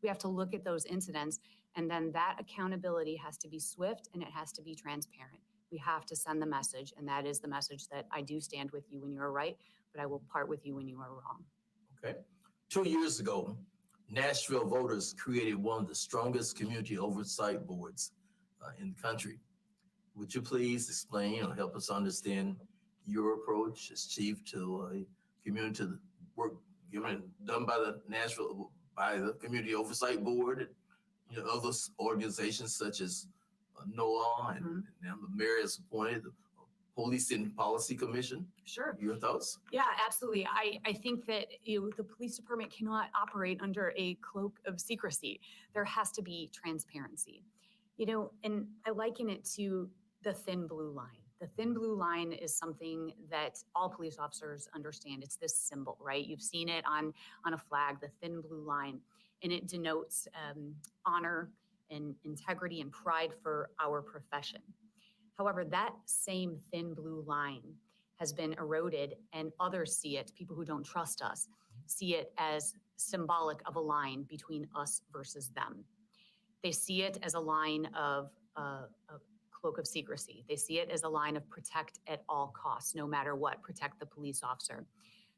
We have to look at those incidents, and then that accountability has to be swift and it has to be transparent. We have to send the message, and that is the message that I do stand with you when you are right, but I will part with you when you are wrong. Okay. 2 years ago, Nashville voters created one of the strongest community oversight boards in the country. Would you please explain or help us understand your approach as chief to a community work done by the Community Oversight Board, and other organizations such as NOAA and the mayor has appointed the Police and Policy Commission? Sure. Your thoughts? Yeah, absolutely. I think that the police department cannot operate under a cloak of secrecy. There has to be transparency. And I liken it to the thin blue line. The thin blue line is something that all police officers understand. It's this symbol, right? You've seen it on a flag, the thin blue line, and it denotes honor and integrity and pride for our profession. However, that same thin blue line has been eroded, and others see it, people who don't trust us, see it as symbolic of a line between us versus them. They see it as a line of a cloak of secrecy. They see it as a line of protect at all costs, no matter what, protect the police officer.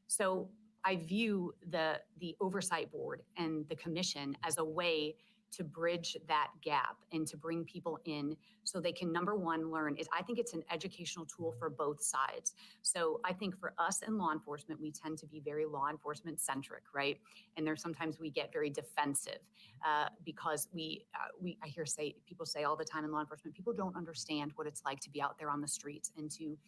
So I view the oversight board and the commission as a way to bridge that gap and to bring people in so they can, number one, learn. I think it's an educational tool for both sides. So I think for us in law enforcement, we tend to be very law enforcement centric, right? And there's sometimes we get very defensive because I hear people say all the time in law enforcement, people don't understand what it's like to be out there on the streets and to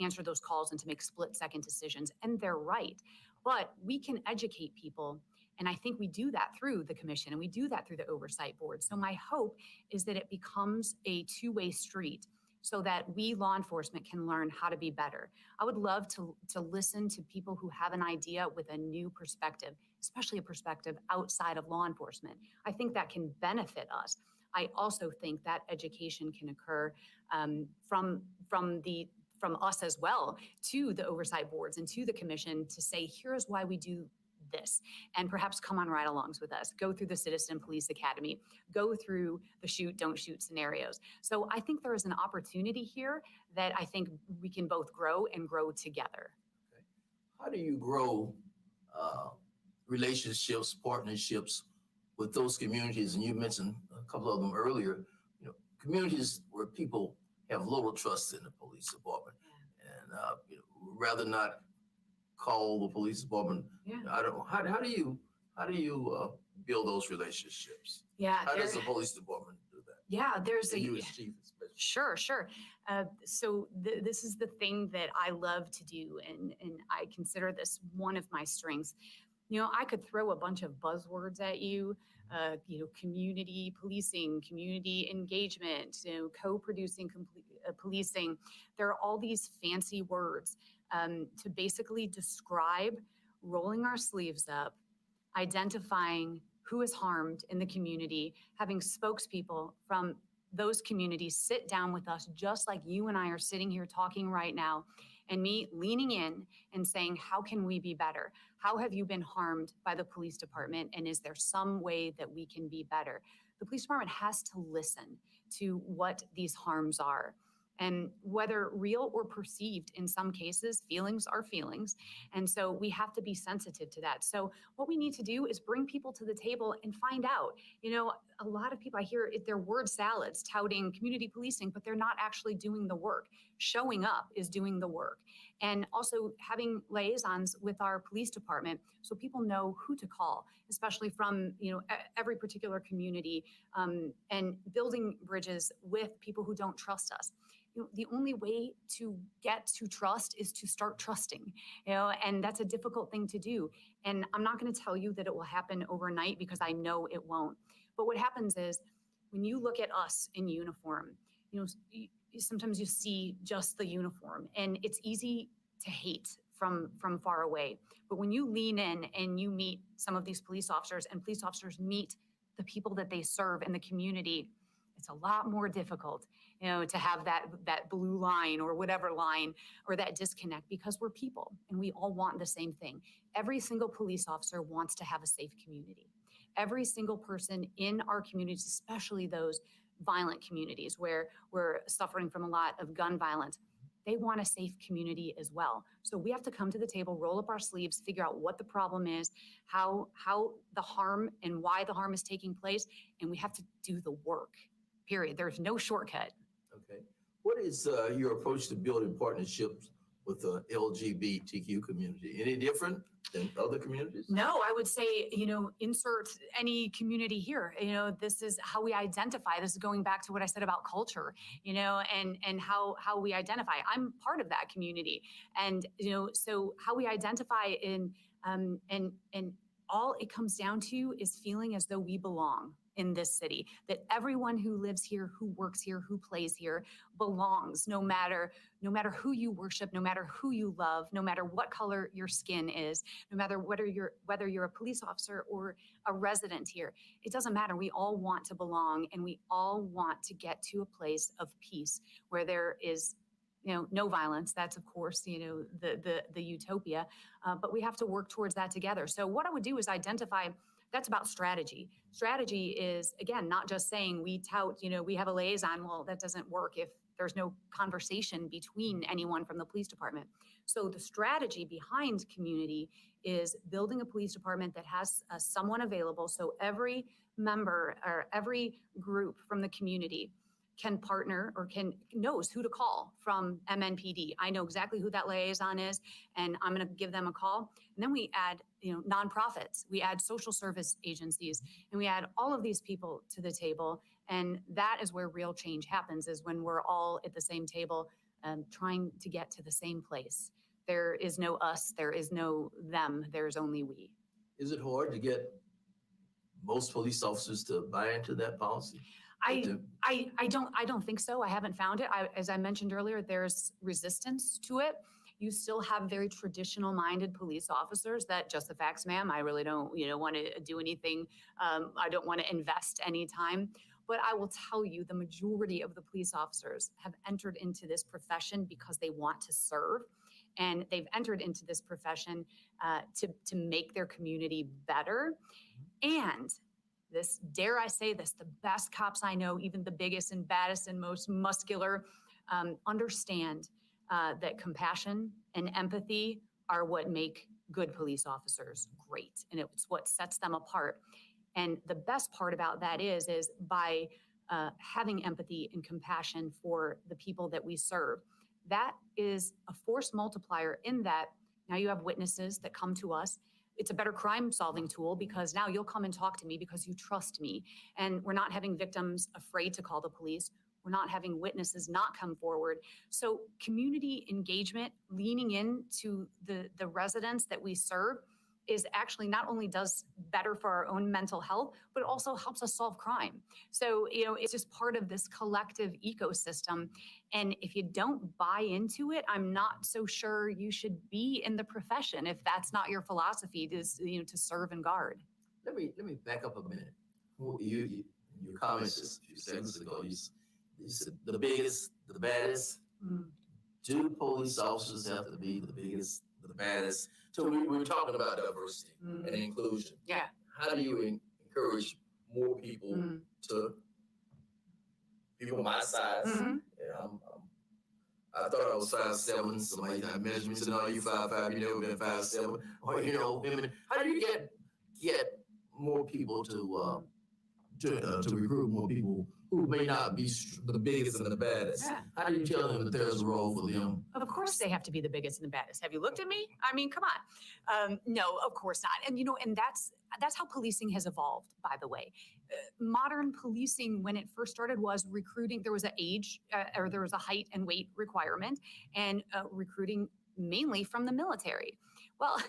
answer those calls and to make split-second decisions. And they're right. But we can educate people. And I think we do that through the commission and we do that through the oversight board. So my hope is that it becomes a two-way street so that we law enforcement can learn how to be better. I would love to listen to people who have an idea with a new perspective, especially a perspective outside of law enforcement. I think that can benefit us. I also think that education can occur from us as well to the oversight boards and to the commission to say, here's why we do this, and perhaps come on ride-alongs with us, go through the Citizen Police Academy, go through the shoot, don't shoot scenarios. So I think there is an opportunity here that I think we can both grow and grow together. Okay. How do you grow relationships, partnerships with those communities? And you mentioned a couple of them earlier, communities where people have little trust in the police department and rather not call the police department. I don't know. How do you build those relationships? How does the police department do that? There's you as chief especially. Sure. So this is the thing that I love to do, and I consider this one of my strengths. I could throw a bunch of buzzwords at you, community policing, community engagement, co-producing policing. There are all these fancy words to basically describe rolling our sleeves up, identifying who is harmed in the community, having spokespeople from those communities sit down with us, just like you and I are sitting here talking right now, and me leaning in and saying, how can we be better? How have you been harmed by the police department? And is there some way that we can be better? The police department has to listen to what these harms are. And whether real or perceived, in some cases, feelings are feelings. And so we have to be sensitive to that. So what we need to do is bring people to the table and find out. A lot of people I hear, they're word salads touting community policing, but they're not actually doing the work. Showing up is doing the work. And also having liaisons with our police department so people know who to call, especially from every particular community, and building bridges with people who don't trust us. The only way to get to trust is to start trusting, and that's a difficult thing to do. And I'm not going to tell you that it will happen overnight because I know it won't. But what happens is when you look at us in uniform, sometimes you see just the uniform and it's easy to hate from far away. But when you lean in and you meet some of these police officers and police officers meet the people that they serve in the community, it's a lot more difficult, to have that blue line or whatever line or that disconnect, because we're people and we all want the same thing. Every single police officer wants to have a safe community. every single person in our communities, especially those violent communities where we're suffering from a lot of gun violence, they want a safe community as well. So we have to come to the table, roll up our sleeves, figure out what the problem is, how the harm and why the harm is taking place, and we have to do the work, period. There's no shortcut. Okay. What is your approach to building partnerships with the LGBTQ community? Any different than other communities? No, I would say, insert any community here. This is how we identify. This is going back to what I said about culture, and how we identify. I'm part of that community. And, so how we identify and all it comes down to is feeling as though we belong in this city, that everyone who lives here, who works here, who plays here belongs, no matter who you worship, no matter who you love, no matter what color your skin is, no matter whether you're a police officer or a resident here. It doesn't matter. We all want to belong, and we all want to get to a place of peace where there is no violence. That's, of course, the utopia, but we have to work towards that together. So what I would do is identify. That's about strategy. Strategy is, again, not just saying we tout, we have a liaison. Well, that doesn't work if there's no conversation between anyone from the police department. So the strategy behind community is building a police department that has someone available. So every member or every group from the community can partner or knows who to call from Mnpd. I know exactly who that liaison is, and I'm going to give them a call. And then we add, nonprofits, we add social service agencies, and we add all of these people to the table. And that is where real change happens, is when we're all at the same table, trying to get to the same place. There is no us, there is no them, there's only we. Is it hard to get most police officers to buy into that policy? I don't think so. I haven't found it. As I mentioned earlier, there's resistance to it. You still have very traditional minded police officers that just the facts, ma'am. I really don't, want to do anything. I don't want to invest any time. But I will tell you, the majority of the police officers have entered into this profession because they want to serve. And they've entered into this profession to make their community better. And this, dare I say this, the best cops I know, even the biggest and baddest and most muscular, understand that compassion and empathy are what make good police officers great. And it's what sets them apart. And the best part about that is by having empathy and compassion for the people that we serve, that is a force multiplier in that now you have witnesses that come to us. It's a better crime solving tool because now you'll come and talk to me because you trust me. And we're not having victims afraid to call the police. We're not having witnesses not come forward. So community engagement, leaning into the residents that we serve, is actually not only does better for our own mental health, but also helps us solve crime. So, it's just part of this collective ecosystem. And if you don't buy into it, I'm not so sure you should be in the profession if that's not your philosophy, to serve and guard. Let me back up a minute. Your comments just a few seconds ago, you said the biggest, the baddest. Mm. Do police officers have to be the biggest, the baddest? So we're talking about diversity and inclusion. Yeah. How do you encourage more people to people my size? Mm-hmm. Yeah, I thought I was 5'7". Somebody measured me and said, "No, you 5'5". You never been 5'7". Or women. How do you get more people to recruit more people who may not be the biggest and the baddest? Yeah. How do you tell them that there's a role for them? Of course they have to be the biggest and the baddest. Have you looked at me? I mean, come on. No, of course not. And, and that's how policing has evolved, by the way. Modern policing, when it first started, was recruiting. There was an age or there was a height and weight requirement, and recruiting mainly from the military. Well,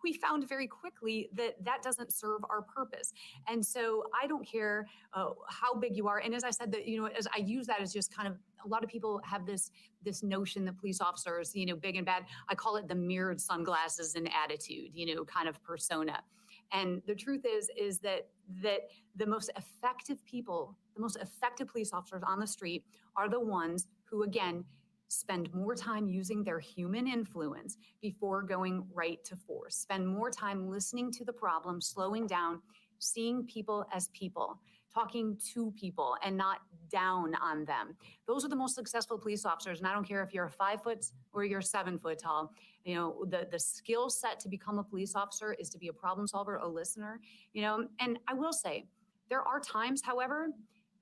we found very quickly that doesn't serve our purpose. And so I don't care how big you are. And as I said, that as I use that as just kind of, a lot of people have this notion that police officers, big and bad. I call it the mirrored sunglasses and attitude, kind of persona. And the truth is that the most effective people, the most effective police officers on the street are the ones who, again, spend more time using their human influence before going right to force, spend more time listening to the problem, slowing down, seeing people as people, talking to people and not down on them. Those are the most successful police officers. And I don't care if you're 5 foot or you're 7 foot tall. You know, the skill set to become a police officer is to be a problem solver, a listener, you know. And I will say, there are times, however,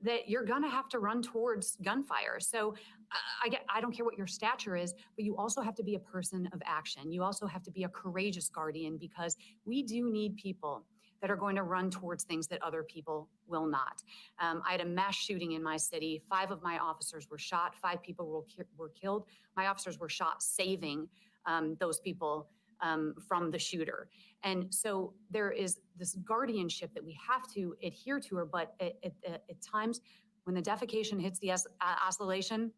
that you're gonna have to run towards gunfire. So I don't care what your stature is, but you also have to be a person of action. You also have to be a courageous guardian, because we do need people that are going to run towards things that other people will not. I had a mass shooting in my city. 5 of my officers were shot. 5 people were killed. My officers were shot saving those people from the shooter. And so there is this guardianship that we have to adhere to her, but at times when the defecation hits the oscillation,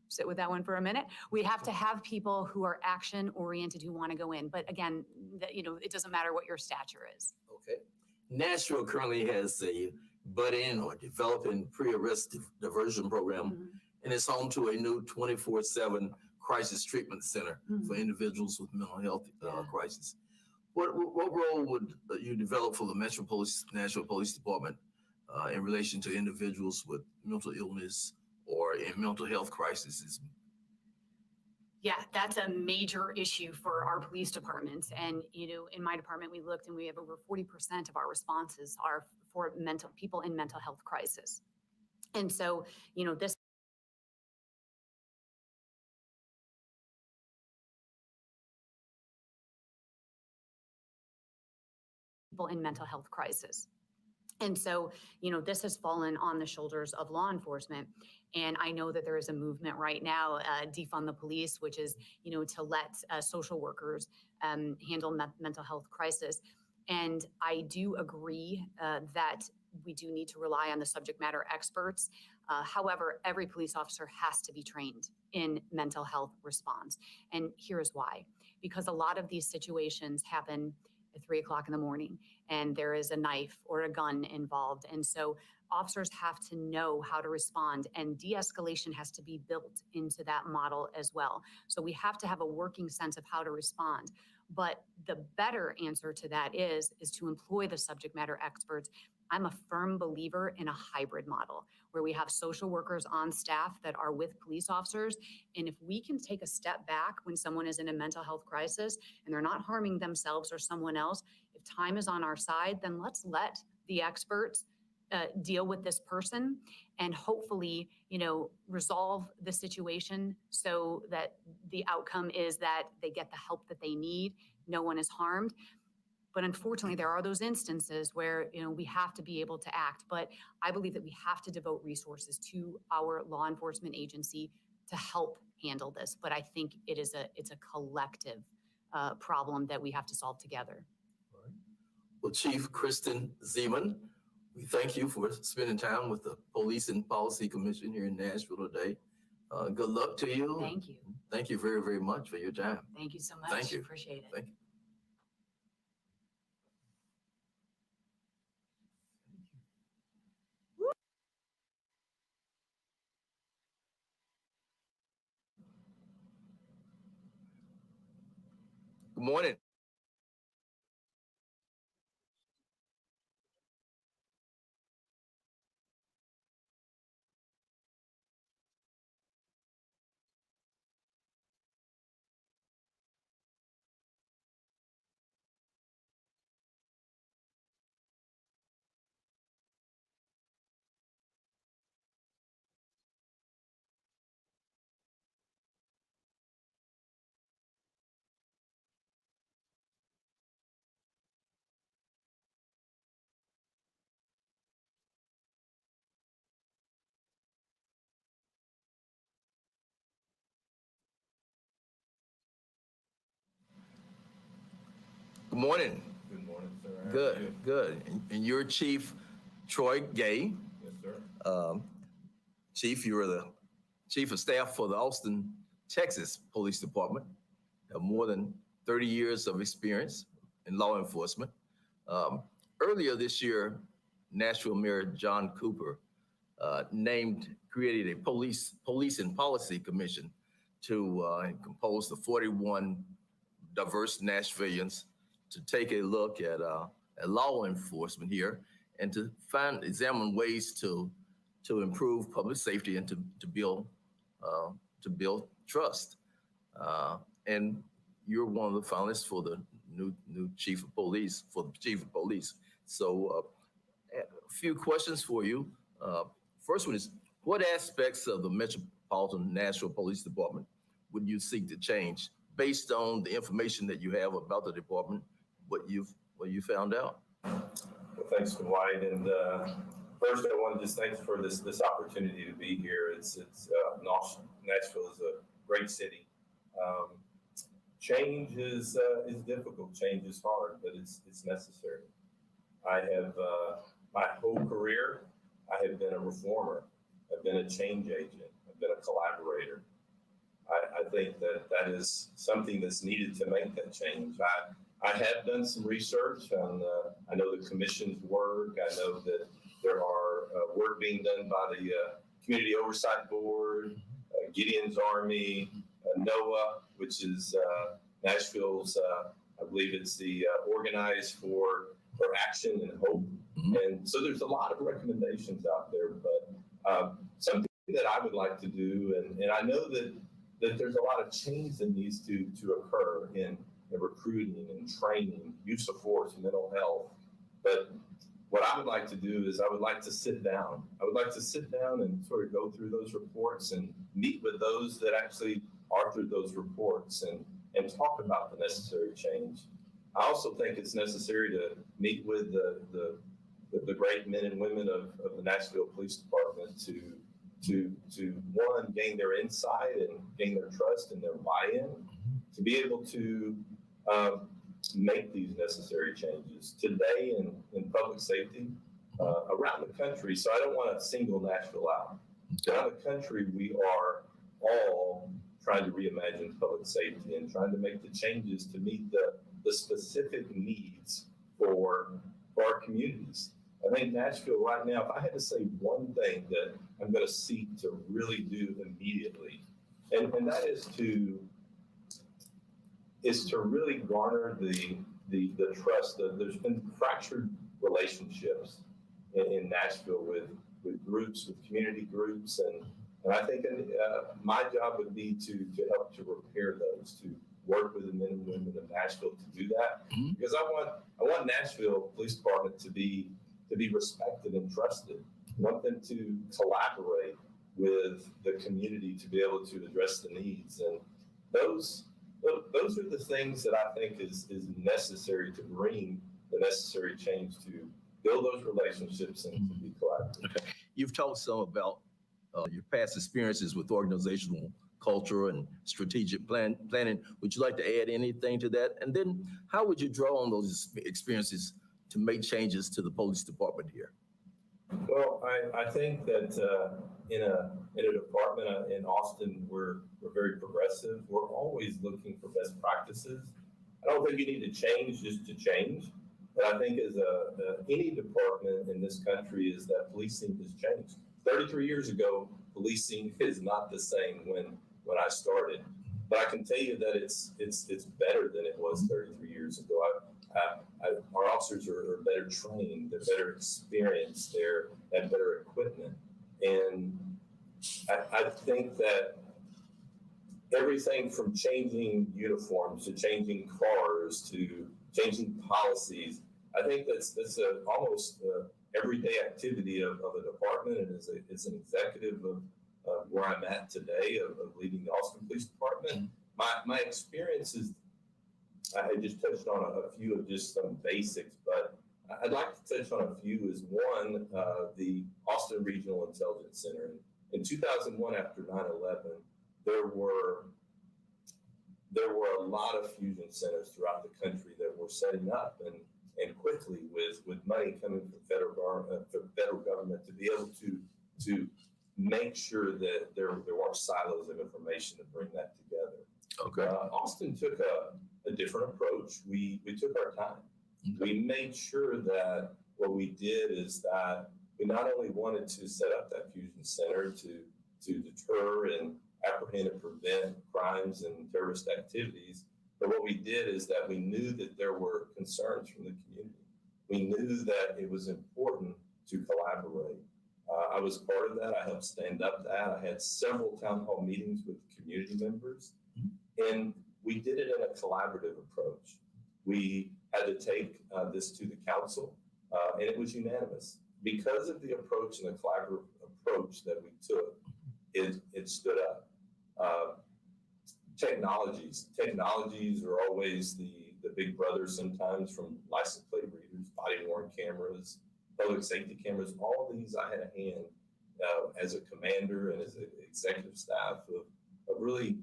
sit with that one for a minute, we have to have people who are action oriented, who want to go in. But again, you know, it doesn't matter what your stature is. Okay. Nashville currently has a butt-in or developing pre-arrest diversion program, and it's home to a new 24/7 crisis treatment center for individuals with mental health crisis. What role would you develop for the Nashville Police Department in relation to individuals with mental illness or in mental health crises? Yeah, that's a major issue for our police departments. And, you know, in my department, we looked and we have over 40% of our responses are for people in mental health crisis. And so, you know, this people in mental health crisis. And so, you know, this has fallen on the shoulders of law enforcement. And I know that there is a movement right now, defund the police, which is, you know, to let social workers handle mental health crisis. And I do agree that we do need to rely on the subject matter experts. However, every police officer has to be trained in mental health response. And here's why. Because a lot of these situations happen at 3 o'clock in the morning, and there is a knife or a gun involved. And so officers have to know how to respond, and de-escalation has to be built into that model as well. So we have to have a working sense of how to respond. But the better answer to that is to employ the subject matter experts. I'm a firm believer in a hybrid model where we have social workers on staff that are with police officers. And if we can take a step back when someone is in a mental health crisis and they're not harming themselves or someone else, if time is on our side, then let's let the experts deal with this person and hopefully, you know, resolve the situation so that the outcome is that they get the help that they need. No one is harmed. But unfortunately, there are those instances where, you know, we have to be able to act. But I believe that we have to devote resources to our law enforcement agency to help handle this. But I think it's a collective problem that we have to solve together. All right. Well, Chief Kristen Zeman, we thank you for spending time with the Police and Policy Commission here in Nashville today. Good luck to you. Thank you. Thank you very, very much for your time. Thank you so much. Thank you. Appreciate it. Thank you. Good morning. Good morning. Good morning, sir. How are Good, you? good. And you're Chief Troy Gay. Yes, sir. Chief, you're the Chief of Staff for the Austin, Texas Police Department. You have more than 30 years of experience in law enforcement. Earlier this year, Nashville Mayor John Cooper created a police and policy commission to compose the 41 diverse Nashvillians to take a look at law enforcement here and to examine ways to improve public safety and to build trust. And you're one of the finalists for the new chief of police, So a few questions for you. First one is, what aspects of the Metropolitan Nashville Police Department would you seek to change based on the information that you have about the department, what you found out? Well, thanks, Dwight. And first, I want to just thanks for this opportunity to be here. Nashville is a great city. Change is difficult. Change is hard, but it's necessary. I have my whole career, I have been a reformer. I've been a change agent. I've been a collaborator. I think that is something that's needed to make that change. I have done some research on, I know the commission's work. I know that there are work being done by the Community Oversight Board, Gideon's Army, NOAA, which is Nashville's, I believe it's the Organized for Action and Hope. And so there's a lot of recommendations out there, but something that I would like to do, and I know that there's a lot of change that needs to occur in recruiting and training, use of force, mental health. But what I would like to do is I would like to sit down. I would like to sit down and sort of go through those reports and meet with those that actually authored those reports and talk about the necessary change. I also think it's necessary to meet with the great men and women of the Nashville Police Department to one, gain their insight and gain their trust and their buy-in, to be able to make these necessary changes today in public safety around the country. So I don't want to single Nashville out. Around the country, we are all trying to reimagine public safety and trying to make the changes to meet the specific needs for our communities. I think Nashville right now, if I had to say one thing that I'm going to seek to really do immediately, and that is to really garner the trust. There's been fractured relationships in Nashville with groups, with community groups, and I think my job would be to help to repair those, to work with the men and women of Nashville to do that, because I want Nashville Police Department to be respected and trusted. I want them to collaborate with the community to be able to address the needs, and those are the things that I think is necessary to bring the necessary change to build those relationships and to be collaborative. Okay. You've talked some about your past experiences with organizational culture and strategic planning. Would you like to add anything to that? And then how would you draw on those experiences to make changes to the police department here? Well, I think that in a department in Austin, we're very progressive. We're always looking for best practices. I don't think you need to change just to change, but I think as any department in this country is that policing has changed. 33 years ago, policing is not the same when I started, but I can tell you that it's better than it was 33 years ago. Our officers are better trained, they're better experienced, they have better equipment. And I think that everything from changing uniforms to changing cars to changing policies, I think that's almost everyday activity of a department, and it's an executive of where I'm at today of leading the Austin Police Department. My experience is, I just touched on a few of just some basics, but I'd like to touch on a few. Is one, the Austin Regional Intelligence Center. In 2001, after 9/11, there were a lot of fusion centers throughout the country that were setting up, and quickly with money coming from federal government to be able to make sure that there weren't silos of information to bring that together. Okay. Austin took a different approach. We took our time. Okay. We made sure that what we did is that we not only wanted to set up that fusion center to deter and apprehend and prevent crimes and terrorist activities, but what we did is that we knew that there were concerns from the community. we knew that it was important to collaborate. I was part of that. I helped stand up that. I had several town hall meetings with community members, and we did it in a collaborative approach. We had to take this to the council, and it was unanimous. Because of the approach and the collaborative approach that we took, it stood up. Technologies are always the big brother sometimes, from license plate readers, body worn cameras, public safety cameras. All of these I had a hand as a commander and as an executive staff of really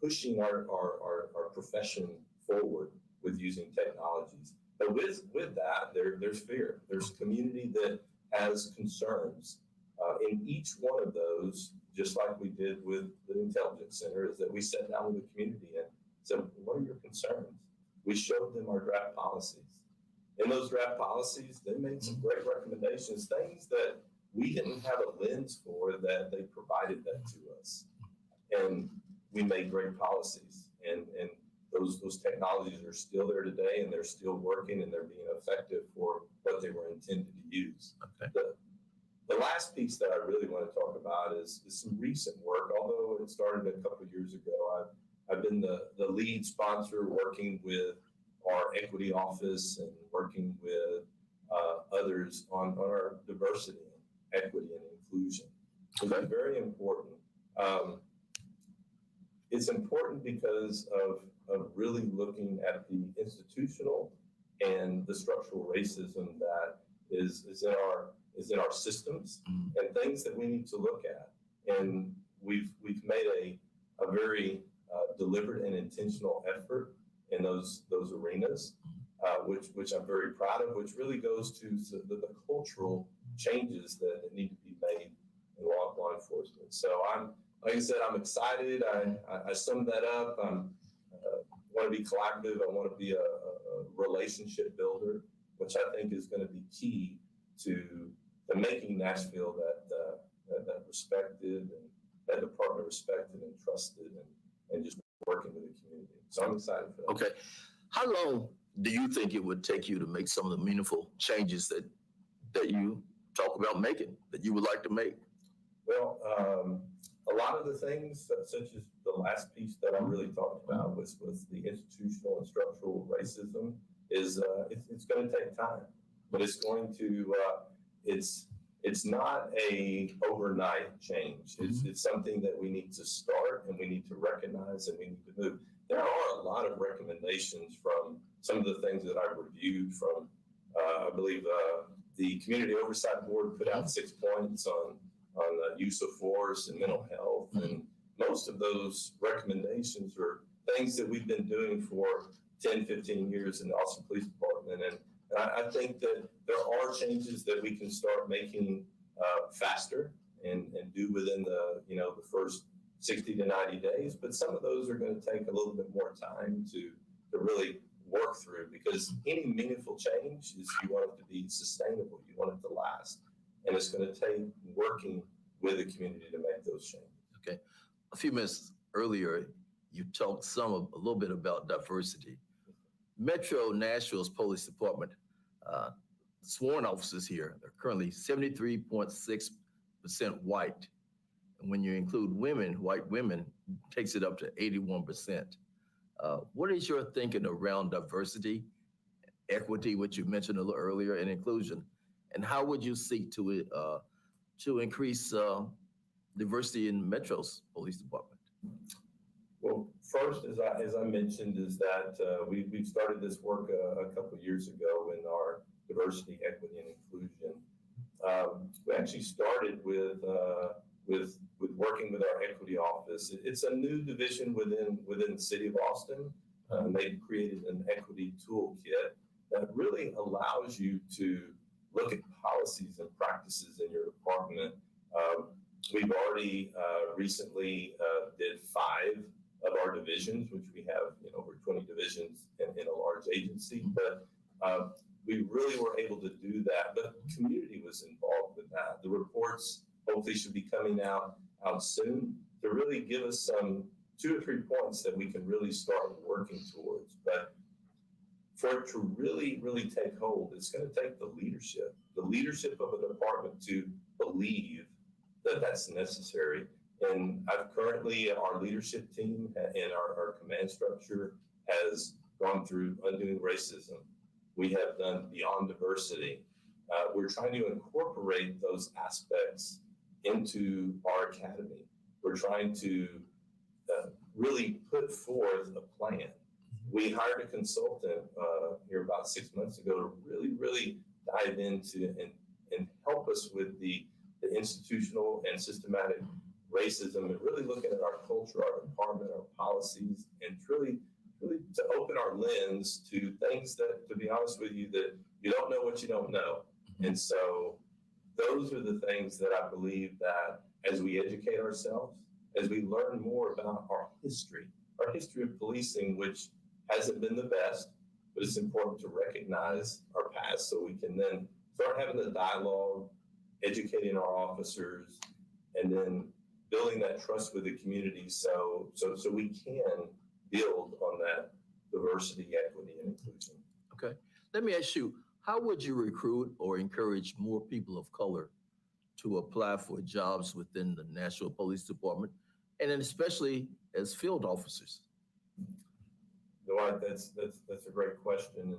pushing our profession forward with using technologies. But with that, there's fear. There's community that has concerns. In each one of those, just like we did with the Intelligence Center, is that we sat down with the community and said, what are your concerns? We showed them our draft policies. In those draft policies, they made some great recommendations, things that we didn't have a lens for, that they provided that to us. And we made great policies. And those technologies are still there today, and they're still working, and they're being effective for what they were intended to use. Okay. The last piece that I really want to talk about is some recent work, although it started a couple of years ago. I've been the lead sponsor, working with our equity office and working with others on our diversity, equity, and inclusion. So that's very important. It's important because of really looking at the institutional and the structural racism that is in our systems, and things that we need to look at. And we've made a very deliberate and intentional effort in those arenas, which I'm very proud of, which really goes to the cultural changes that need to be made in law enforcement. So like I said, I'm excited. I summed that up. I want to be collaborative. I want to be a relationship builder, which I think is going to be key to making Nashville that respected, and that department respected and trusted, and just working with the community. So I'm excited for that. Okay. How long do you think it would take you to make some of the meaningful changes that you talk about making, that you would like to make? Well, a lot of the things, such as the last piece that I really talked about, was the institutional and structural racism, is it's going to take time, but it's going to it's not a overnight change. It's something that we need to start, and we need to recognize, and we need to move. There are a lot of recommendations from some of the things that I've reviewed from, I believe the Community Oversight Board put out 6 points on use of force and mental health. And most of those recommendations are things that we've been doing for 10, 15 years in the Austin Police Department. And I think that there are changes that we can start making faster and do within the first 60 to 90 days. But some of those are going to take a little bit more time to really work through, because any meaningful change is, you want it to be sustainable. You want it to last. And it's going to take working with the community to make those changes. Okay. A few minutes earlier, you talked a little bit about diversity. Metro Nashville's police department, sworn officers here are currently 73.6% white. And when you include women, white women, takes it up to 81%. What is your thinking around diversity, equity, which you mentioned a little earlier, and inclusion? And how would you seek to increase diversity in Metro's police department? Well, first, as I mentioned, is that we started this work a couple of years ago in our diversity, equity, and inclusion. We actually started with working with our equity office. It's a new division within the city of Austin. They created an equity toolkit that really allows you to look at policies and practices in your department. We've already recently did 5 of our divisions, which we have over 20 divisions in a large agency, but we really were able to do that. But the community was involved with that. The reports hopefully should be coming out soon to really give us some 2 or 3 points that we can really start working towards. But for it to really, really take hold, it's going to take the leadership of a department to believe that that's necessary. And I've currently, our leadership team and our command structure has gone through Undoing Racism. We have done Beyond Diversity. We're trying to incorporate those aspects into our academy. We're trying to really put forth a plan. We hired a consultant here about 6 months ago to really dive into and help us with the institutional and systematic racism, and really looking at our culture, our department, our policies, and really to open our lens to things that, to be honest with you, that you don't know what you don't know. And so those are the things that I believe that as we educate ourselves, as we learn more about our history of policing, which hasn't been the best, but it's important to recognize our past so we can then start having the dialogue, educating our officers, and then building that trust with the community so we can build on that diversity, equity, and inclusion. Okay. Let me ask you, how would you recruit or encourage more people of color to apply for jobs within the Nashville Police Department, and then especially as field officers? Dwight, that's a great question, and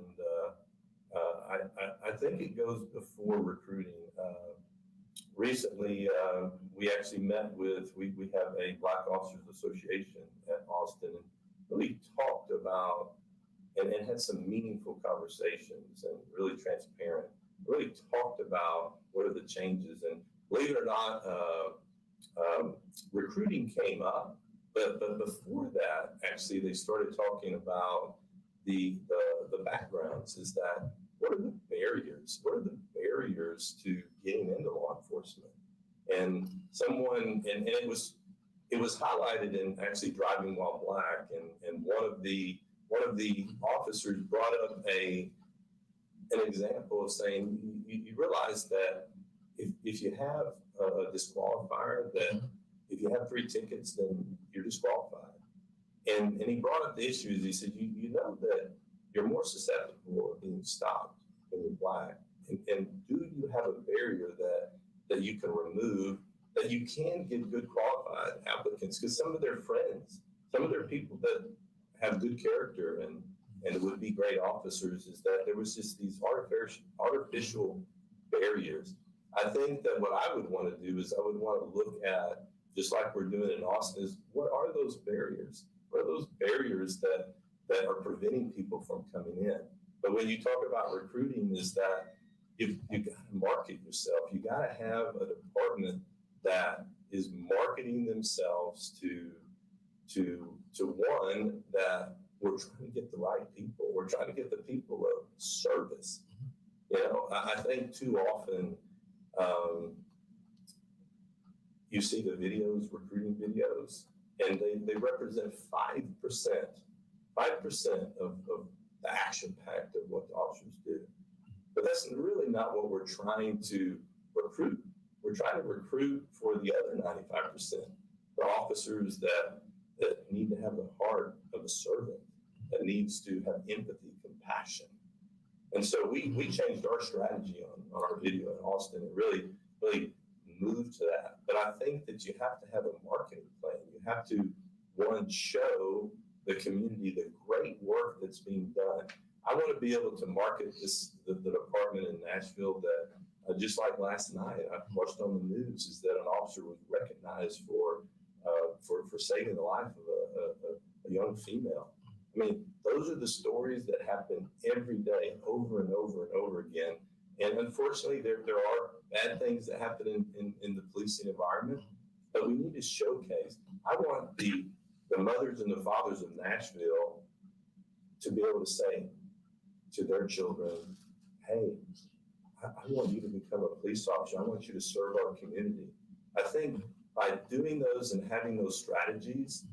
I think it goes before recruiting. Recently, we actually met with, we have a Black Officers Association at Austin, and really talked about and had some meaningful conversations and really transparent, really talked about what are the changes. And believe it or not, recruiting came up, but before that, actually, they started talking about the backgrounds. Is that, what are the barriers? What are the barriers to getting into law enforcement? And someone, and it was highlighted in actually Driving While Black, and one of the officers brought up an example of saying, you realize that if you have a disqualifier, that if you have 3 tickets, then you're disqualified. And he brought up the issues. He said, you know that you're more susceptible of being stopped when you're Black. And do you have a barrier that you can remove, that you can get good qualified applicants? Because some of their friends, some of their people that have good character and would be great officers, is that there was just these artificial barriers. I think that what I would want to do is I would want to look at, just like we're doing in Austin, is what are those barriers? What are those barriers that are preventing people from coming in? But when you talk about recruiting, is that you got to market yourself. You got to have a department that is marketing themselves to one, that we're trying to get the right people. We're trying to get the people of service. You know, I think too often you see the videos, recruiting videos, and they represent 5% of the action packed of what the officers do. But that's really not what we're trying to recruit. We're trying to recruit for the other 95%, the officers that need to have the heart of a servant, that needs to have empathy, compassion. And so we changed our strategy on our video in Austin. It really moved to that. But I think that you have to have a marketing plan. You have to, one, show the community the great work that's being done. I want to be able to market the department in Nashville that, just like last night, I watched on the news, is that an officer was recognized for saving the life of a young female. I mean, those are the stories that happen every day, over and over and over again. And unfortunately, there are bad things that happen in the policing environment, but we need to showcase. I want the mothers and the fathers of Nashville to be able to say to their children, hey, I want you to become a police officer. I want you to serve our community. I think by doing those and having those strategies,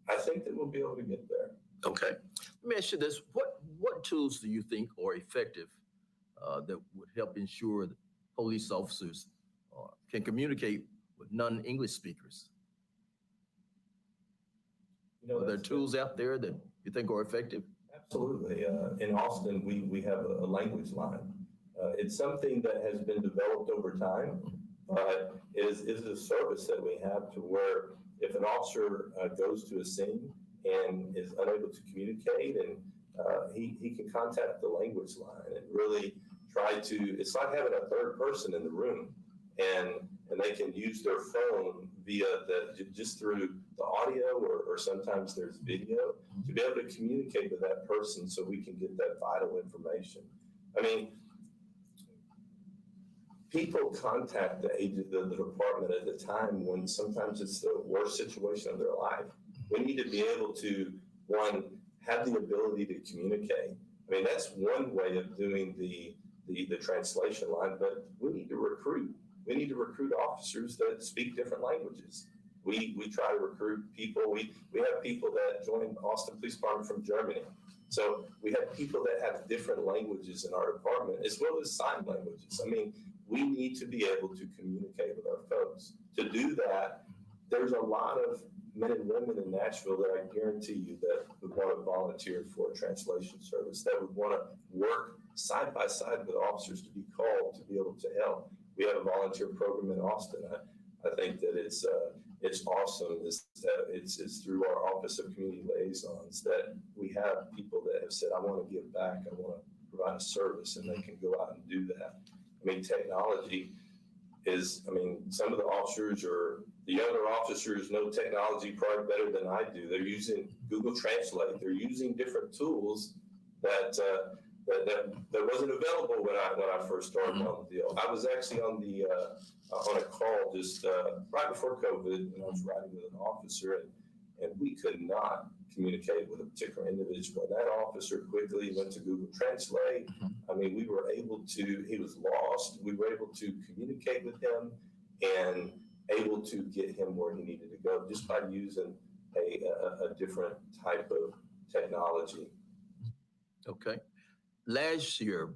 I think that we'll be able to get there. Okay. Let me ask you this. What tools do you think are effective that would help ensure that police officers can communicate with non-English speakers? You know, are there tools out there that you think are effective? Absolutely. In Austin, we have a language line. It's something that has been developed over time, but is a service that we have to where if an officer goes to a scene and is unable to communicate, and he can contact the language line and really try to, it's like having a third person in the room, and they can use their phone via just through the audio or sometimes there's video to be able to communicate with that person so we can get that vital information. I mean, people contact the department at the time when sometimes it's the worst situation of their life. We need to be able to, one, have the ability to communicate. I mean, that's one way of doing the translation line, but we need to recruit. We need to recruit officers that speak different languages. We try to recruit people. We have people that join Austin Police Department from Germany. So we have people that have different languages in our department, as well as sign languages. I mean, we need to be able to communicate with our folks. To do that, there's a lot of men and women in Nashville that I guarantee you that would want to volunteer for a translation service, that would want to work side by side with officers to be called to be able to help. We have a volunteer program in Austin. I think that it's awesome. It's through our Office of Community Liaisons that we have people that have said, I want to give back, I want to provide a service, and they can go out and do that. I mean, technology is, I mean, some of the officers or the younger officers know technology probably better than I do. They're using Google Translate. They're using different tools that wasn't available when I first started on the deal. I was actually on a call just right before COVID, and I was riding with an officer, and we could not communicate with a particular individual. That officer quickly went to Google Translate. I mean, we were able to, he was lost. We were able to communicate with him and able to get him where he needed to go just by using a different type of technology. Okay. Last year,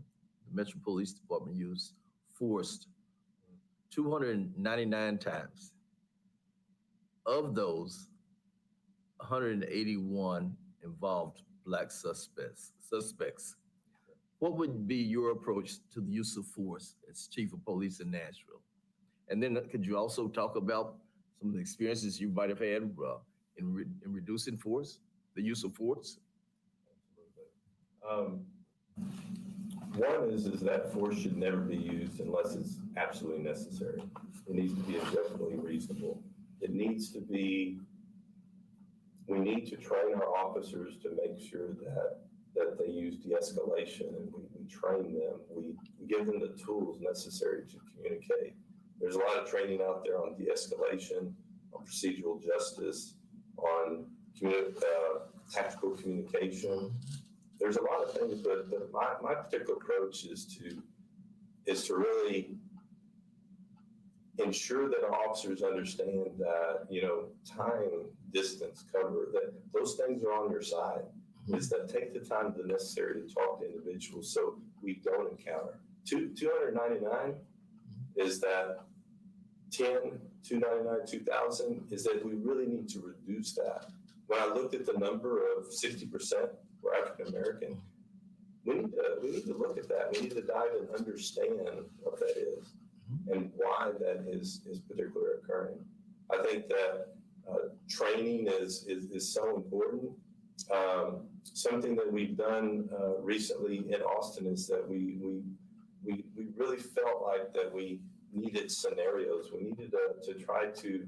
the Metro Police Department used force 299 times. Of those, 181 involved Black suspects. What would be your approach to the use of force as Chief of Police in Nashville? And then could you also talk about some of the experiences you might have had in reducing force, the use of force? Absolutely. One is that force should never be used unless it's absolutely necessary. It needs to be objectively reasonable. It needs to be, we need to train our officers to make sure that they use de-escalation, and we train them. We give them the tools necessary to communicate. There's a lot of training out there on de-escalation, on procedural justice, on tactical communication. There's a lot of things, but my particular approach is to really ensure that our officers understand that, you know, time, distance, cover, that those things are on your side. Is that take the time necessary to talk to individuals so we don't encounter. 299 is that 10, 299, 2,000 is that we really need to reduce that. When I looked at the number of 60% were African American, we need to look at that. We need to dive and understand what that is and why that is particularly occurring. I think that training is so important. Something that we've done recently in Austin is that we really felt like that we needed scenarios. We needed to try to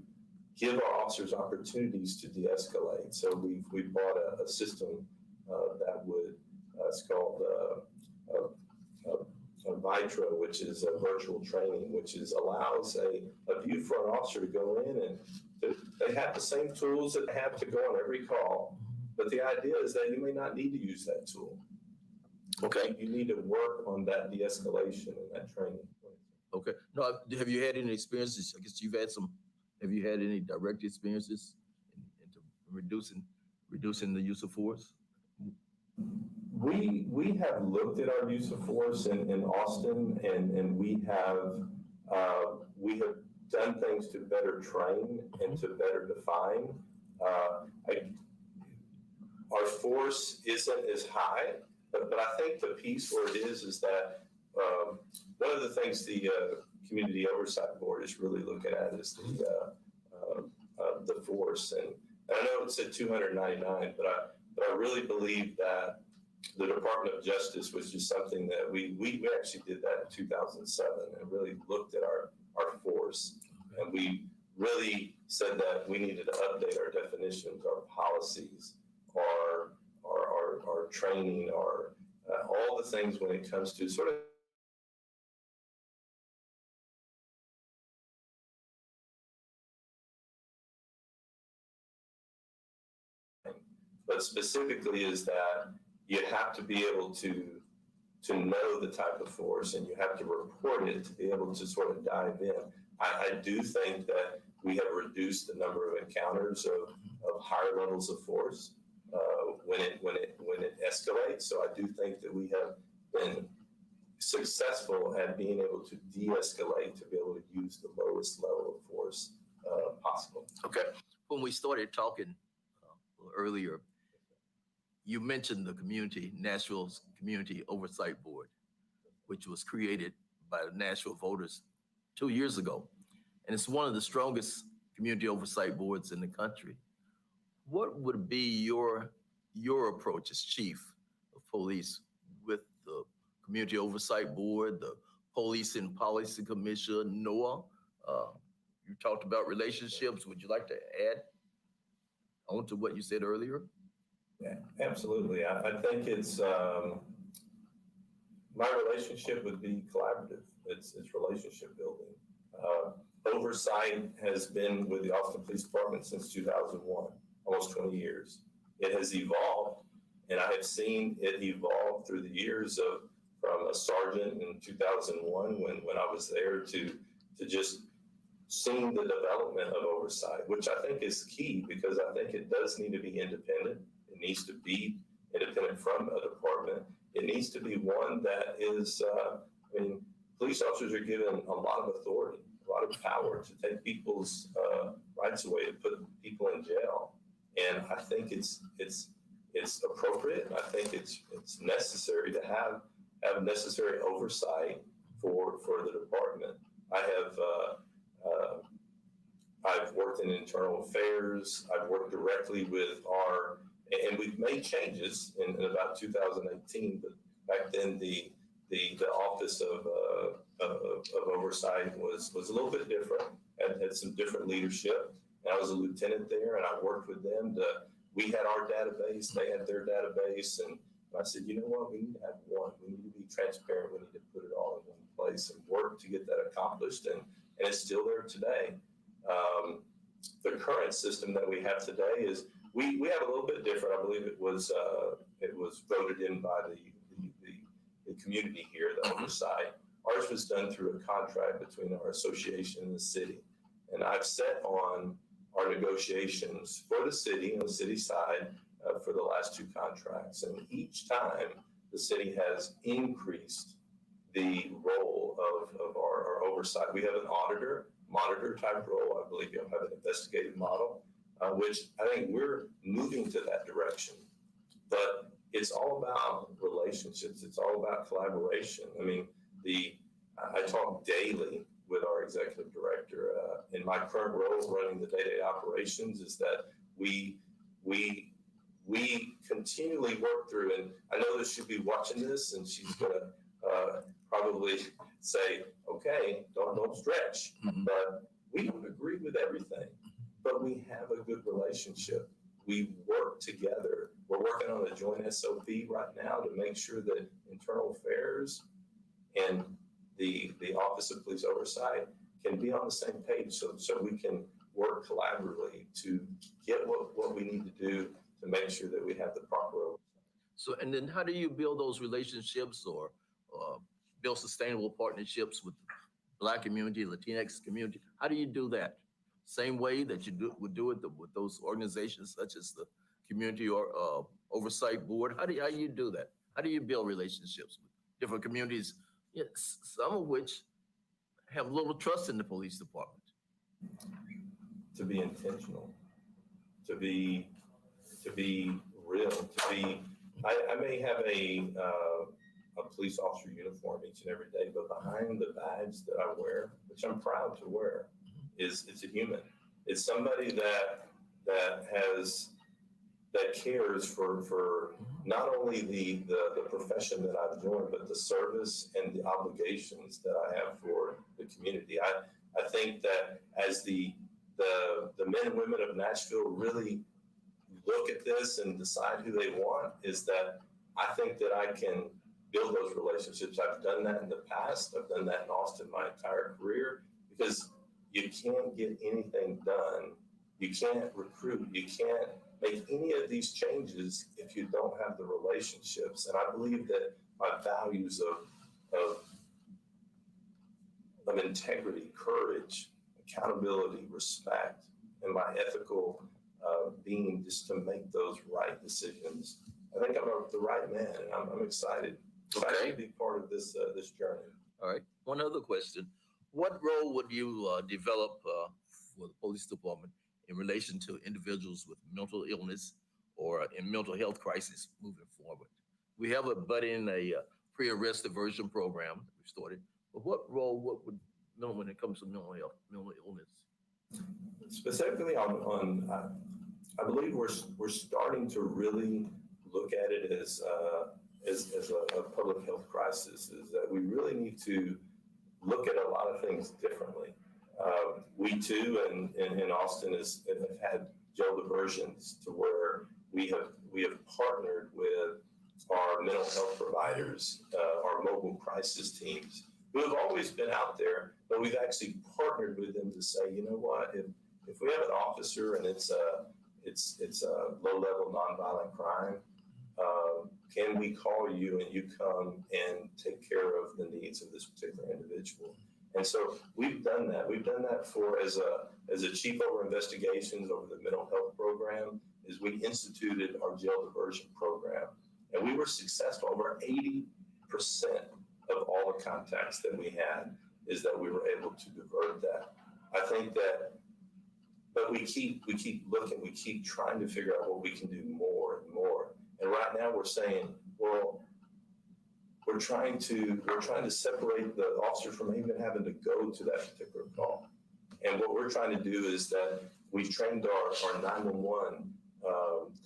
give our officers opportunities to de-escalate. So we bought a system that would, it's called Vitro, which is a virtual training, which allows a view for an officer to go in and they have the same tools that they have to go on every call. But the idea is that you may not need to use that tool. Okay. You need to work on that de-escalation and that training. Okay. No, have you had any experiences? I guess you've had some. Have you had any direct experiences in reducing the use of force? We have looked at our use of force in Austin, and we have done things to better train and to better define. our force isn't as high, but I think the piece where it is that one of the things the Community Oversight Board is really looking at is the force. And I know it said 299, but I really believe that the Department of Justice was just something that we actually did that in 2007 and really looked at our force. And we really said that we needed to update our definitions, our policies, our training, all the things when it comes to sort of but specifically is that you have to be able to know the type of force and you have to report it to be able to sort of dive in. I do think that we have reduced the number of encounters of higher levels of force when it escalates. So I do think that we have been successful at being able to de-escalate to be able to use the lowest level of force possible. Okay. When we started talking earlier, you mentioned the Nashville's Community Oversight Board, which was created by the Nashville voters 2 years ago. And it's one of the strongest community oversight boards in the country. What would be your approach as chief of police with the Community Oversight Board, the Police and Policy Commission, NOAA? You talked about relationships. Would you like to add on to what you said earlier? Yeah, absolutely. I think it's my relationship would be collaborative. It's relationship building. Oversight has been with the Austin Police Department since 2001, almost 20 years. It has evolved, and I have seen it evolve through the years from a sergeant in 2001 when I was there to just seeing the development of oversight, which I think is key because I think it does need to be independent. It needs to be independent from a department. It needs to be one that is, police officers are given a lot of authority, a lot of power to take people's rights away, to put people in jail. And I think it's appropriate. I think it's necessary to have necessary oversight for the department. I've worked in internal affairs. I've worked directly with and we've made changes in about 2018, but back then the office of oversight was a little bit different, had some different leadership. And I was a lieutenant there, and I worked with them. We had our database, they had their database, and I said, you know what, we need to have one. We need to be transparent. We need to put it all in one place and work to get that accomplished, and it's still there today. The current system that we have today is we have a little bit different. I believe it was voted in by the community here, the oversight. Ours was done through a contract between our association and the city. And I've sat on our negotiations for the city on the city side for the last 2 contracts. And each time the city has increased the role of our oversight. We have an monitor type role. I believe you'll have an investigative model, which I think we're moving to that direction. But it's all about relationships. It's all about collaboration. I mean, I talk daily with our executive director. In my current role running the day-to-day operations is that we continually work through, and I know that she'll be watching this and she's gonna probably say, okay, don't stretch. Mm-hmm. But we don't agree with everything, but we have a good relationship. We work together. We're working on a joint SOP right now to make sure that internal affairs and the Office of Police Oversight can be on the same page so we can work collaboratively to get what we need to do to make sure that we have the proper oversight. So, and then how do you build those relationships or build sustainable partnerships with the Black community, Latinx community? How do you do that? Same way that you would do it with those organizations such as the Community Oversight Board? How do you do that? How do you build relationships with different communities, some of which have little trust in the police department? To be intentional, to be real to be. I may have a police officer uniform each and every day, but behind the badge that I wear, which I'm proud to wear, is it's a human. It's somebody that cares for not only the profession that I've joined, but the service and the obligations that I have for the community. I think that as the men and women of Nashville really look at this and decide who they want, is that I think that I can build those relationships. I've done that in the past. I've done that in Austin my entire career, because you can't get anything done. You can't recruit. You can't make any of these changes if you don't have the relationships. And I believe that my values of integrity, courage, accountability, respect, and my ethical being just to make those right decisions. I think I'm the right man, and I'm excited to be part of this journey. All right. One other question. What role would you develop for the police department in relation to individuals with mental illness or in mental health crisis moving forward? We have a pre-arrest diversion program that we started, but what would when it comes to mental health, mental illness? Specifically I believe we're starting to really look at it as a public health crisis, is that we really need to look at a lot of things differently. We too, in Austin, have had jail diversions to where we have partnered with our mental health providers, our mobile crisis teams, who have always been out there, but we've actually partnered with them to say, you know what, if we have an officer and it's a low-level nonviolent crime, can we call you and you come and take care of the needs of this particular individual? And so we've done that. We've done that as a chief over investigations over the mental health program, is we instituted our jail diversion program. And we were successful. Over 80% of all the contacts that we had is that we were able to divert that. I think that, but we keep looking, we keep trying to figure out what we can do more and more. And right now we're saying, well, we're trying to separate the officer from even having to go to that particular call. And what we're trying to do is that we've trained our 911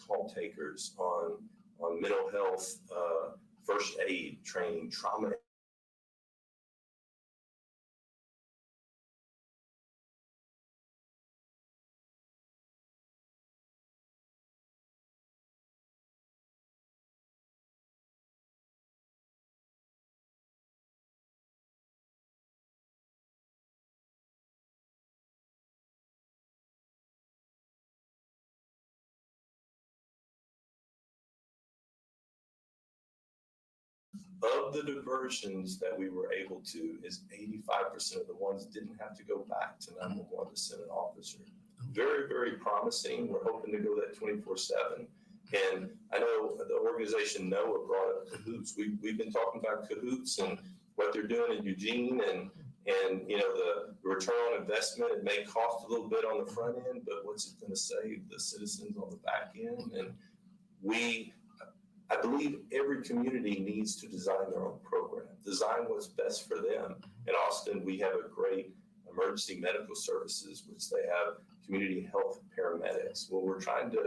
call takers on mental health, first aid training, trauma of the diversions that we were able to, is 85% of the ones didn't have to go back to 911 to send an officer. Very, very promising. We're hoping to go that 24/7. And I know the organization NOAA brought up Cahoots. We've been talking about Cahoots and what they're doing in Eugene, and you know, the return on investment. It may cost a little bit on the front end, but what's it going to save the citizens on the back end? And I believe every community needs to design their own program, design what's best for them. In Austin, we have a great emergency medical services, which they have community health paramedics. Well, we're trying to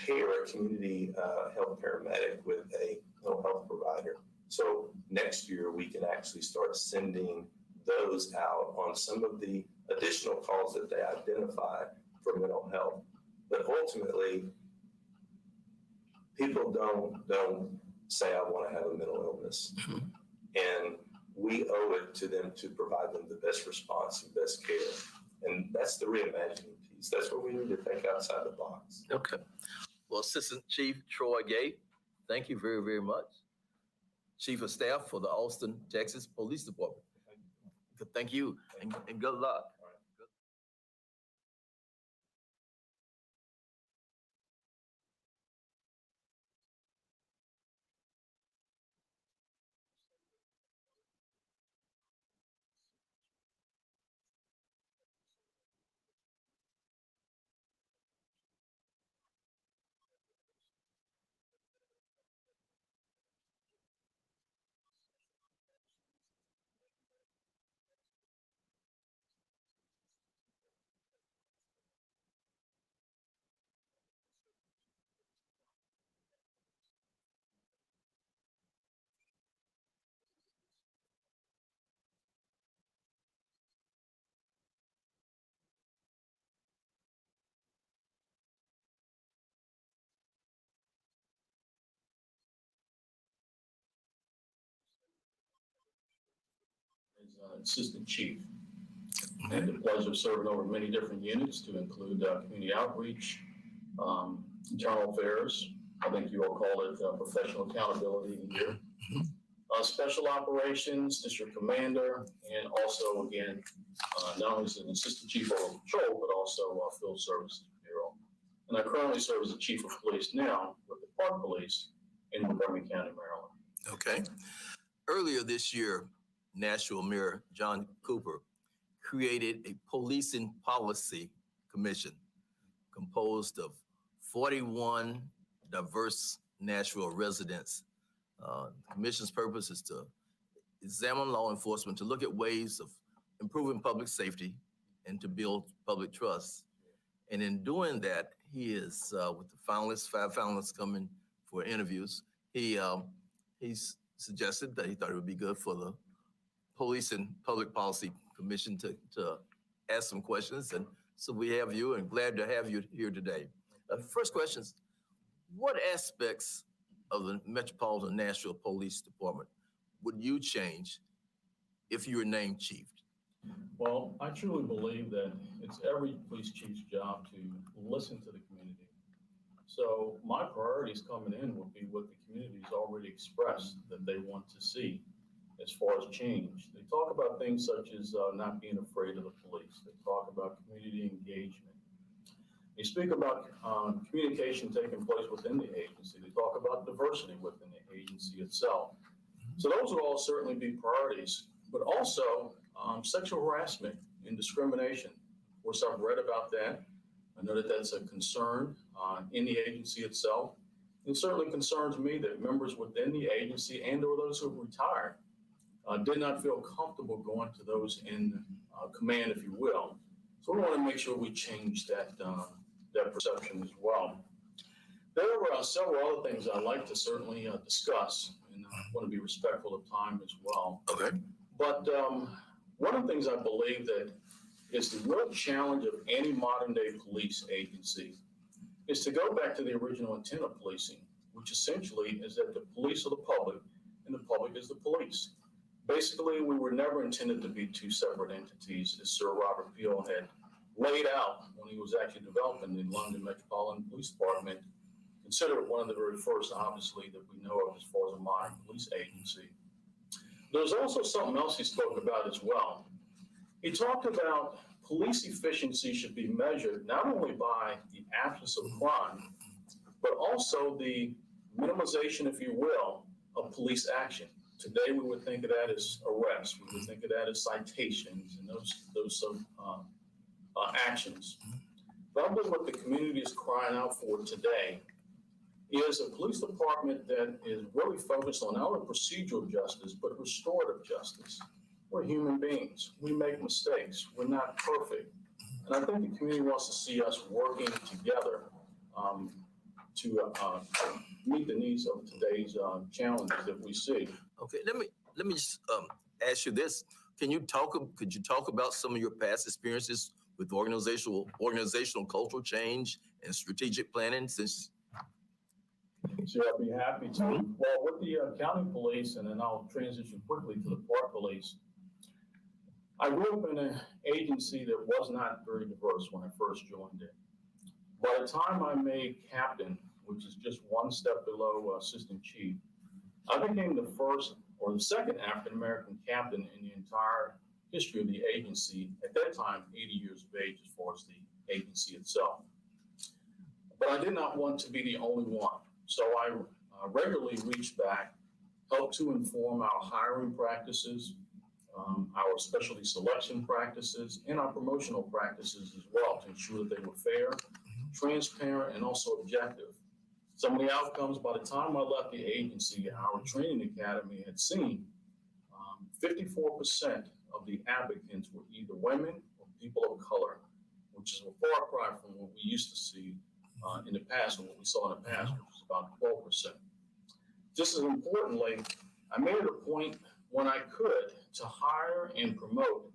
pair a community health paramedic with a mental health provider. So next year, we can actually start sending those out on some of the additional calls that they identify for mental health. But ultimately, people don't say, I want to have a mental illness. And we owe it to them to provide them the best response and best care. And that's the reimagining piece. That's where we need to think outside the box. Okay. Well, Assistant Chief Troy Gay, thank you very, very much. Chief of Staff for the Austin, Texas Police Department. Thank you, and good luck. assistant chief. I had the pleasure of serving over many different units to include community outreach, internal affairs. I think you all call it professional accountability here. Special operations, district commander, and also, again, not only as an assistant chief of patrol, but also field services bureau. And I currently serve as the chief of police now with the Park Police in Montgomery County, Maryland. Okay. Earlier this year, Nashville Mayor John Cooper created a policing policy commission composed of 41 diverse Nashville residents. The commission's purpose is to examine law enforcement, to look at ways of improving public safety and to build public trust. And in doing that, he is with the finalists, 5 finalists coming for interviews. He's suggested that he thought it would be good for the Police and Public Policy Commission to ask some questions. And so we have you, and glad to have you here today. First question is, what aspects of the Metropolitan Nashville Police Department would you change if you were named chief? Well, I truly believe that it's every police chief's job to listen to the community. So my priorities coming in would be what the community's already expressed that they want to see as far as change. They talk about things such as not being afraid of the police. They talk about community engagement. They speak about communication taking place within the agency. They talk about diversity within the agency itself. So those would all certainly be priorities, but also sexual harassment and discrimination. Of course, I've read about that. I know that that's a concern in the agency itself. It certainly concerns me that members within the agency and or those who have retired did not feel comfortable going to those in command, if you will. So we want to make sure we change that perception as well. There are several other things I'd like to certainly discuss, and I want to be respectful of time as well. Okay. But one of the things I believe that is the real challenge of any modern day police agency is to go back to the original intent of policing, which essentially is that the police are the public and the public is the police. Basically, we were never intended to be 2 separate entities, as Sir Robert Peel had laid out when he was actually developing the London Metropolitan Police Department, considered one of the very first, obviously, that we know of as far as a modern police agency. There's also something else he spoke about as well. He talked about police efficiency should be measured not only by the absence of crime, but also the minimization, if you will, of police action. Today, we would think of that as arrests. We would think of that as citations and those actions. Probably what the community is crying out for today is a police department that is really focused on not only procedural justice, but restorative justice. We're human beings. We make mistakes. We're not perfect. And I think the community wants to see us working together to meet the needs of today's challenges that we see. Okay, let me just ask you this. Could you talk about some of your past experiences with organizational cultural change and strategic planning since? Sure, I'd be happy to. Well, with the county police, and then I'll transition quickly to the park police. I grew up in an agency that was not very diverse when I first joined it. By the time I made captain, which is just one step below assistant chief, I became the first or the second African-American captain in the entire history of the agency, at that time, 80 years of age as far as the agency itself. But I did not want to be the only one. So I regularly reached back, helped to inform our hiring practices, our specialty selection practices, and our promotional practices as well to ensure that they were fair, transparent, and also objective. Some of the outcomes, by the time I left the agency, our training academy had seen 54% of the applicants were either women or people of color, which is a far cry from what we used to see in the past and what we saw in the past, which was about 12%. Just as importantly, I made it a point when I could to hire and promote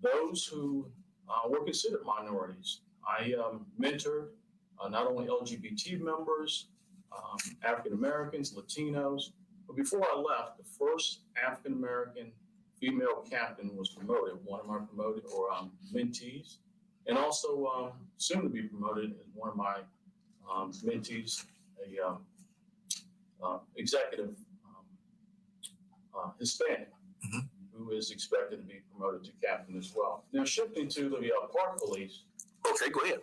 those who were considered minorities. I mentored not only LGBT members, African Americans, Latinos, but before I left, the first African American female captain was promoted, one of my promoted or mentees, and also soon to be promoted as one of my mentees, a executive Hispanic, who is expected to be promoted to captain as well. Now, shifting to the Park Police. Okay, go ahead.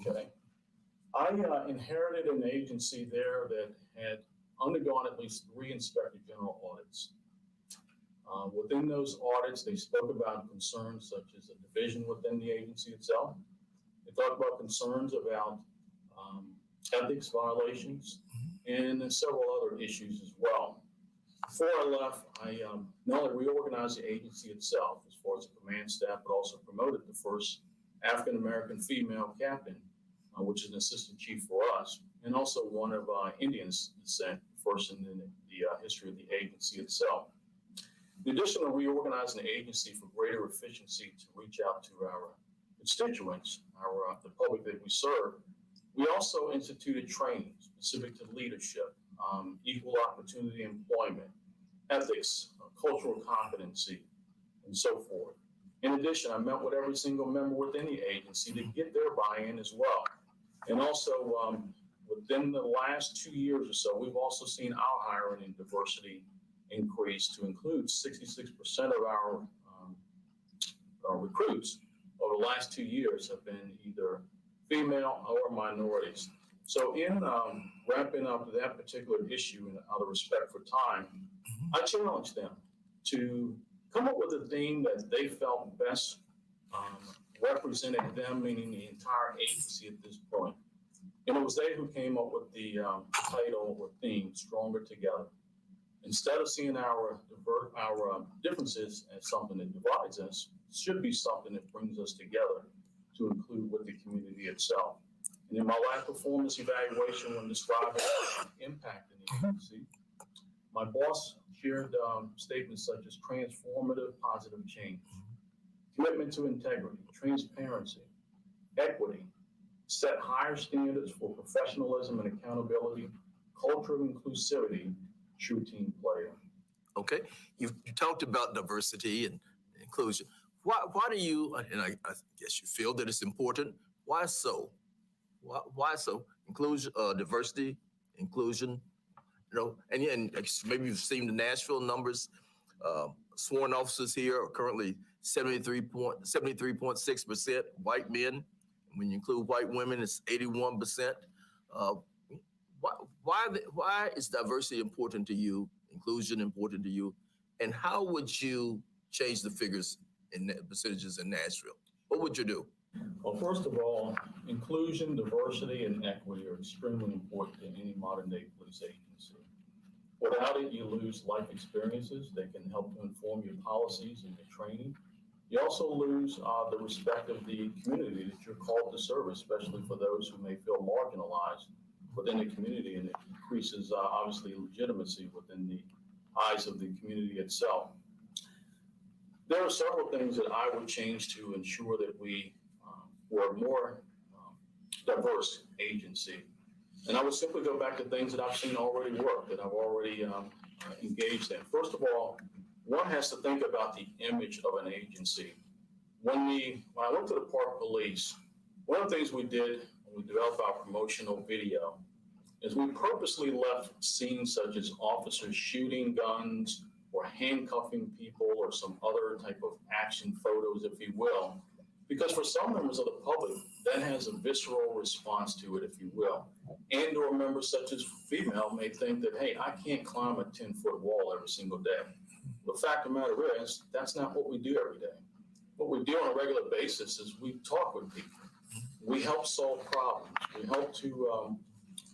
Okay. I inherited an agency there that had undergone at least 3 Inspector General audits. Within those audits, they spoke about concerns such as a division within the agency itself. They talked about concerns about ethics violations and several other issues as well. Before I left, I not only reorganized the agency itself as far as the command staff, but also promoted the first African-American female captain, which is an assistant chief for us, and also one of Indian descent, first in the history of the agency itself. In addition to reorganizing the agency for greater efficiency to reach out to our constituents, the public that we serve, we also instituted training specific to leadership, equal opportunity employment, ethics, cultural competency, and so forth. In addition, I met with every single member within the agency to get their buy-in as well. And also, within the last 2 years or so, we've also seen our hiring and diversity increase to include 66% of our recruits over the last 2 years have been either female or minorities. So in wrapping up that particular issue, and out of respect for time, I challenged them to come up with a theme that they felt best represented them, meaning the entire agency at this point. And it was they who came up with the title or theme, Stronger Together. Instead of seeing our differences as something that divides us, it should be something that brings us together to include with the community itself. And in my last performance evaluation, when describing impact in the agency, my boss shared statements such as transformative positive change, commitment to integrity, transparency, equity, set higher standards for professionalism and accountability, culture of inclusivity, true team player. Okay, you talked about diversity and inclusion. Why do you, and I guess you feel that it's important, why so? Why so? Inclusion, diversity, inclusion, and maybe you've seen the Nashville numbers. Sworn officers here are currently 73.6% white men. When you include white women, it's 81%. Why is diversity important to you? Inclusion important to you? And how would you change the figures in the percentages in Nashville? What would you do? Well, first of all, inclusion, diversity, and equity are extremely important in any modern day police agency. Without it, you lose life experiences that can help to inform your policies and your training. You also lose the respect of the community that you're called to serve, especially for those who may feel marginalized within the community, and it increases obviously legitimacy within the eyes of the community itself. There are several things that I would change to ensure that we were a more diverse agency. And I would simply go back to things that I've seen already work, that I've already engaged in. First of all, one has to think about the image of an agency. When I went to the Park Police, one of the things we did when we developed our promotional video is we purposely left scenes such as officers shooting guns or handcuffing people or some other type of action photos, if you will, because for some members of the public, that has a visceral response to it, if you will. And or members such as female may think that, hey, I can't climb a 10-foot wall every single day. The fact of the matter is, that's not what we do every day. What we do on a regular basis is we talk with people. We help solve problems. We help to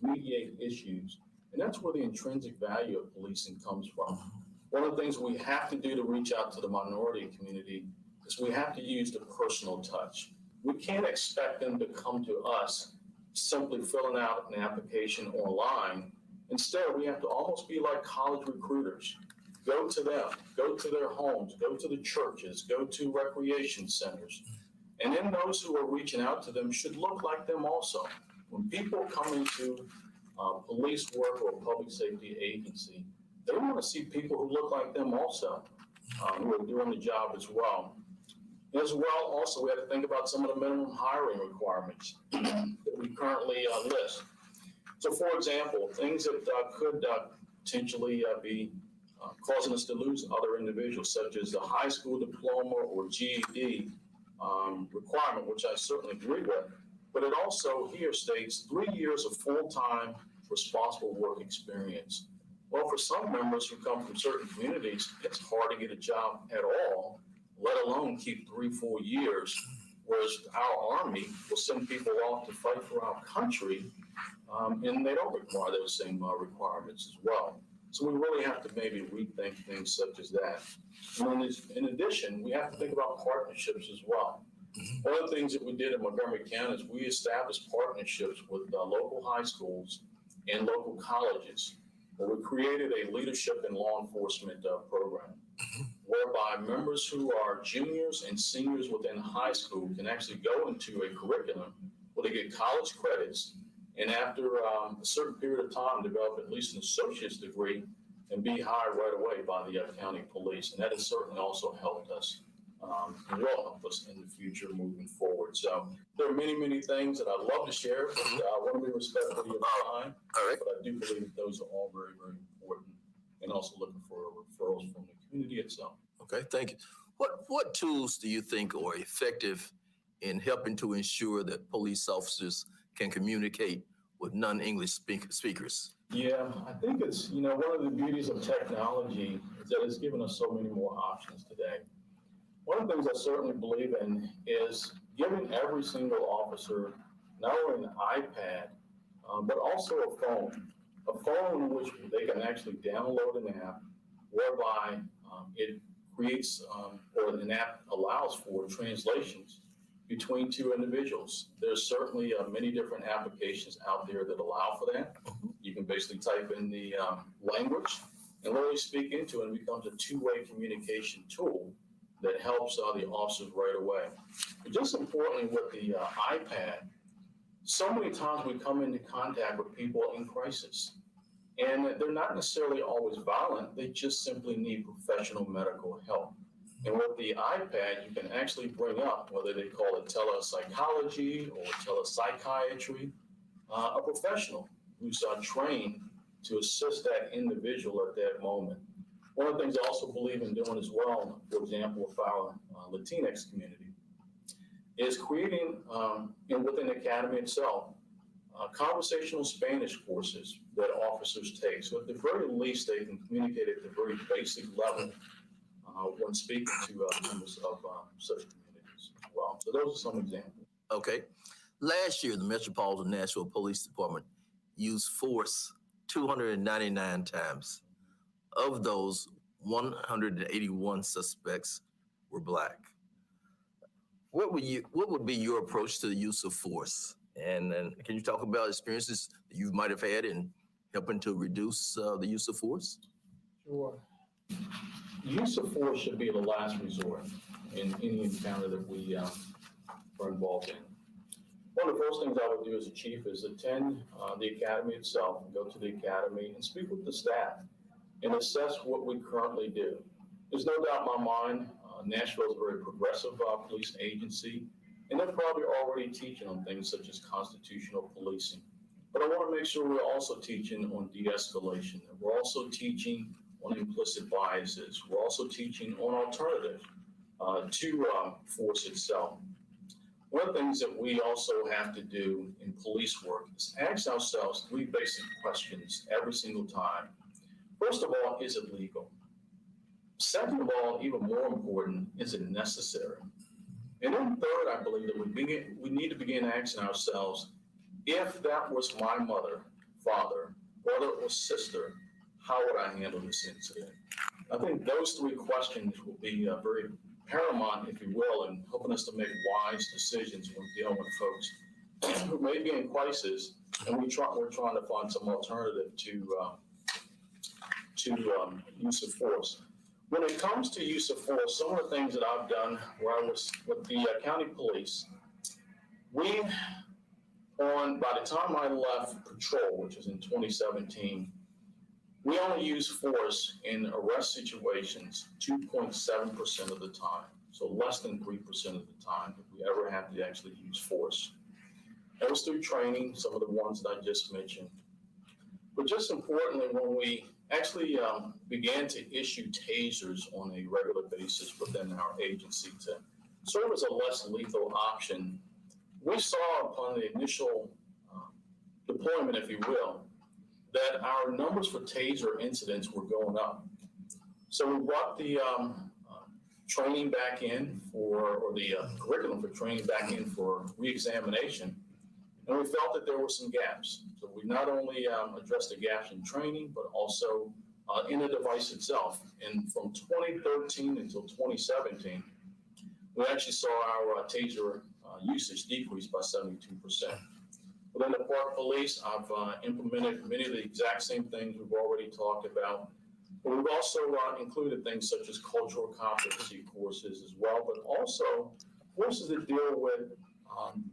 mediate issues. And that's where the intrinsic value of policing comes from. One of the things we have to do to reach out to the minority community is we have to use the personal touch. We can't expect them to come to us simply filling out an application online. Instead, we have to almost be like college recruiters. Go to them, go to their homes, go to the churches, go to recreation centers. And then those who are reaching out to them should look like them also. When people come into police work or a public safety agency, they want to see people who look like them also. who are doing the job as well. As well, also, we have to think about some of the minimum hiring requirements that we currently list. So, for example, things that could potentially be causing us to lose other individuals, such as the high school diploma or GED requirement, which I certainly agree with. But it also here states 3 years of full-time responsible work experience. Well, for some members who come from certain communities, it's hard to get a job at all, let alone keep 3-4 years, whereas our Army will send people off to fight for our country, and they don't require those same requirements as well. So we really have to maybe rethink things such as that. And then in addition, we have to think about partnerships as well. One of the things that we did in Montgomery County is we established partnerships with local high schools and local colleges, where we created a leadership in law enforcement program, whereby members who are juniors and seniors within high school can actually go into a curriculum where they get college credits, and after a certain period of time, develop at least an associate's degree and be hired right away by the county police. And that has certainly also helped us and will help us in the future moving forward. So there are many, many things that I'd love to share, but I want to be respectful of your time. All right. But I do believe that those are all very, very important, and also looking for referrals from the community itself. Okay, thank you. What tools do you think are effective in helping to ensure that police officers can communicate with non-English speakers? Yeah, I think it's, one of the beauties of technology is that it's given us so many more options today. One of the things I certainly believe in is giving every single officer not only an iPad, but also a phone in which they can actually download an app whereby it creates, or an app allows for translations between two individuals. There's certainly many different applications out there that allow for that. You can basically type in the language and literally speak into it, and it becomes a two-way communication tool that helps the officers right away. But just importantly with the iPad, so many times we come into contact with people in crisis, and they're not necessarily always violent, they just simply need professional medical help. And with the iPad, you can actually bring up, whether they call it telepsychology or telepsychiatry, a professional who's trained to assist that individual at that moment. One of the things I also believe in doing as well, for example, with our Latinx community, is creating, and within the academy itself, conversational Spanish courses that officers take. So at the very least, they can communicate at the very basic level when speaking to members of such communities as well. So those are some examples. Okay. Last year, the Metropolitan Nashville Police Department used force 299 times. Of those, 181 suspects were Black. What would be your approach to the use of force? And can you talk about experiences that you might have had in helping to reduce the use of force? Sure. Use of force should be the last resort in any encounter that we are involved in. One of the first things I would do as a chief is attend the academy itself, and go to the academy and speak with the staff and assess what we currently do. There's no doubt in my mind, Nashville is a very progressive police agency, and they're probably already teaching on things such as constitutional policing. But I want to make sure we're also teaching on de-escalation. We're also teaching on implicit biases. We're also teaching on alternatives to force itself. One of the things that we also have to do in police work is ask ourselves 3 basic questions every single time. First of all, is it legal? Second of all, even more important, is it necessary? And then third, I believe that we need to begin asking ourselves, if that was my mother, father, brother, or sister, how would I handle this incident? I think those 3 questions will be very paramount, if you will, in helping us to make wise decisions when dealing with folks who may be in crisis, and we're trying to find some alternative to use of force. When it comes to use of force, some of the things that I've done where I was with the county police, by the time I left patrol, which was in 2017, We only use force in arrest situations 2.7% of the time, so less than 3% of the time if we ever have to actually use force. That was through training, some of the ones that I just mentioned. But just importantly, when we actually began to issue tasers on a regular basis within our agency to serve as a less lethal option, we saw upon the initial deployment, if you will, that our numbers for taser incidents were going up. So we brought the training back in or the curriculum for training back in for reexamination, and we felt that there were some gaps. So we not only addressed the gaps in training, but also in the device itself. And from 2013 until 2017, we actually saw our taser usage decrease by 72%. Within the Park Police, I've implemented many of the exact same things we've already talked about. But we've also included things such as cultural competency courses as well, but also courses that deal with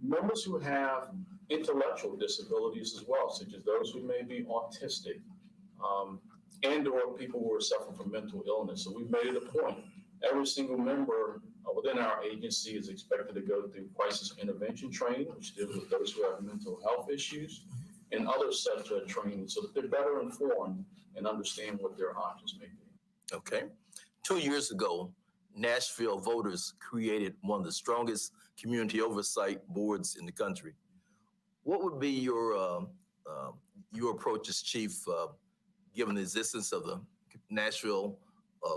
members who have intellectual disabilities as well, such as those who may be autistic and or people who are suffering from mental illness. So we've made it a point. Every single member within our agency is expected to go through crisis intervention training, which deals with those who have mental health issues, and other such training so that they're better informed and understand what their options may be. Okay. 2 years ago, Nashville voters created one of the strongest community oversight boards in the country. What would be your approach as chief, given the existence of the Nashville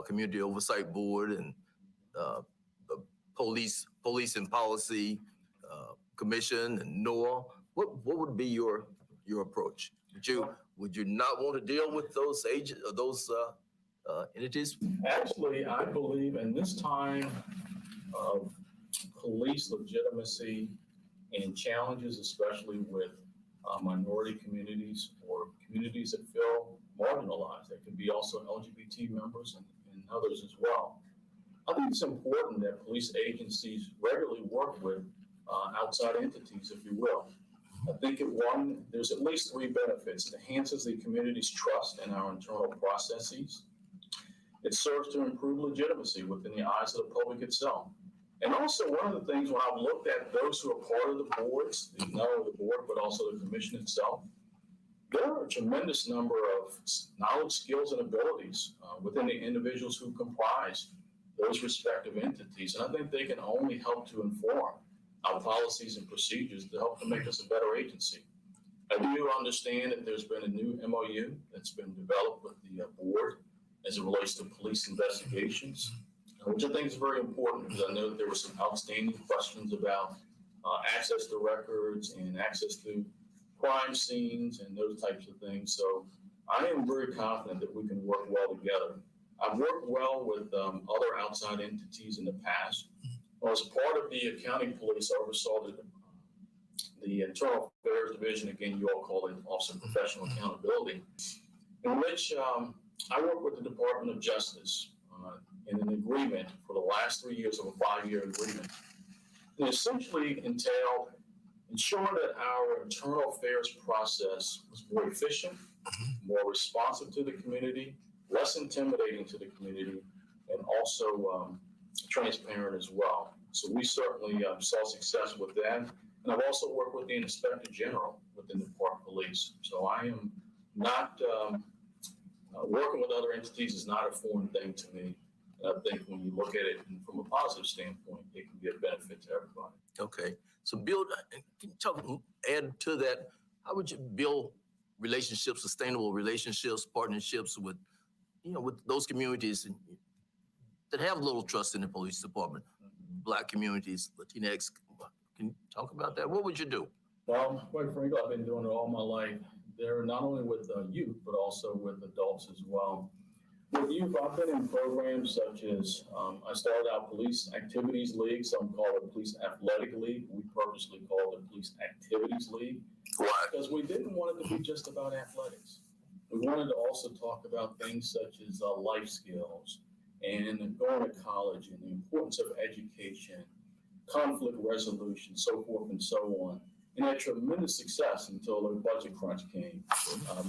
Community Oversight Board and the Police and Policy Commission and NOAA? What would be your approach? Would you not want to deal with those entities? Actually, I believe in this time of police legitimacy and challenges, especially with minority communities or communities that feel marginalized. That could be also LGBT members and others as well. I think it's important that police agencies regularly work with outside entities, if you will. I think there's at least 3 benefits. It enhances the community's trust in our internal processes. It serves to improve legitimacy within the eyes of the public itself. And also, one of the things when I've looked at those who are part of the boards, not only the board, but also the commission itself, there are a tremendous number of knowledge, skills, and abilities within the individuals who comprise those respective entities. And I think they can only help to inform our policies and procedures to help to make us a better agency. I do understand that there's been a new MOU that's been developed with the board as it relates to police investigations, which I think is very important because I know that there were some outstanding questions about access to records and access to crime scenes and those types of things. So I am very confident that we can work well together. I've worked well with other outside entities in the past. As part of the accounting police, I oversaw the Internal Affairs Division, again, you all call it Office of Professional Accountability, in which I worked with the Department of Justice in an agreement for the last 3 years of a 5-year agreement. It essentially entailed ensuring that our internal affairs process was more efficient, more responsive to the community, less intimidating to the community, and also transparent as well. So we certainly saw success with that. And I've also worked with the Inspector General within the Park Police. So I am not, working with other entities is not a foreign thing to me. And I think when you look at it from a positive standpoint, it can be a benefit to everybody. Okay. So can you add to that, how would you build relationships, sustainable relationships, partnerships with those communities that have little trust in the police department, Black communities, Latinx? Can you talk about that? What would you do? Well, quite frankly, I've been doing it all my life. They're not only with youth, but also with adults as well. With youth, I've been in programs such as, I started out Police Activities League, some call it Police Athletic League. We purposely called it Police Activities League. Why? Because we didn't want it to be just about athletics. We wanted to also talk about things such as life skills and going to college and the importance of education, conflict resolution, so forth and so on. And had tremendous success until the budget crunch came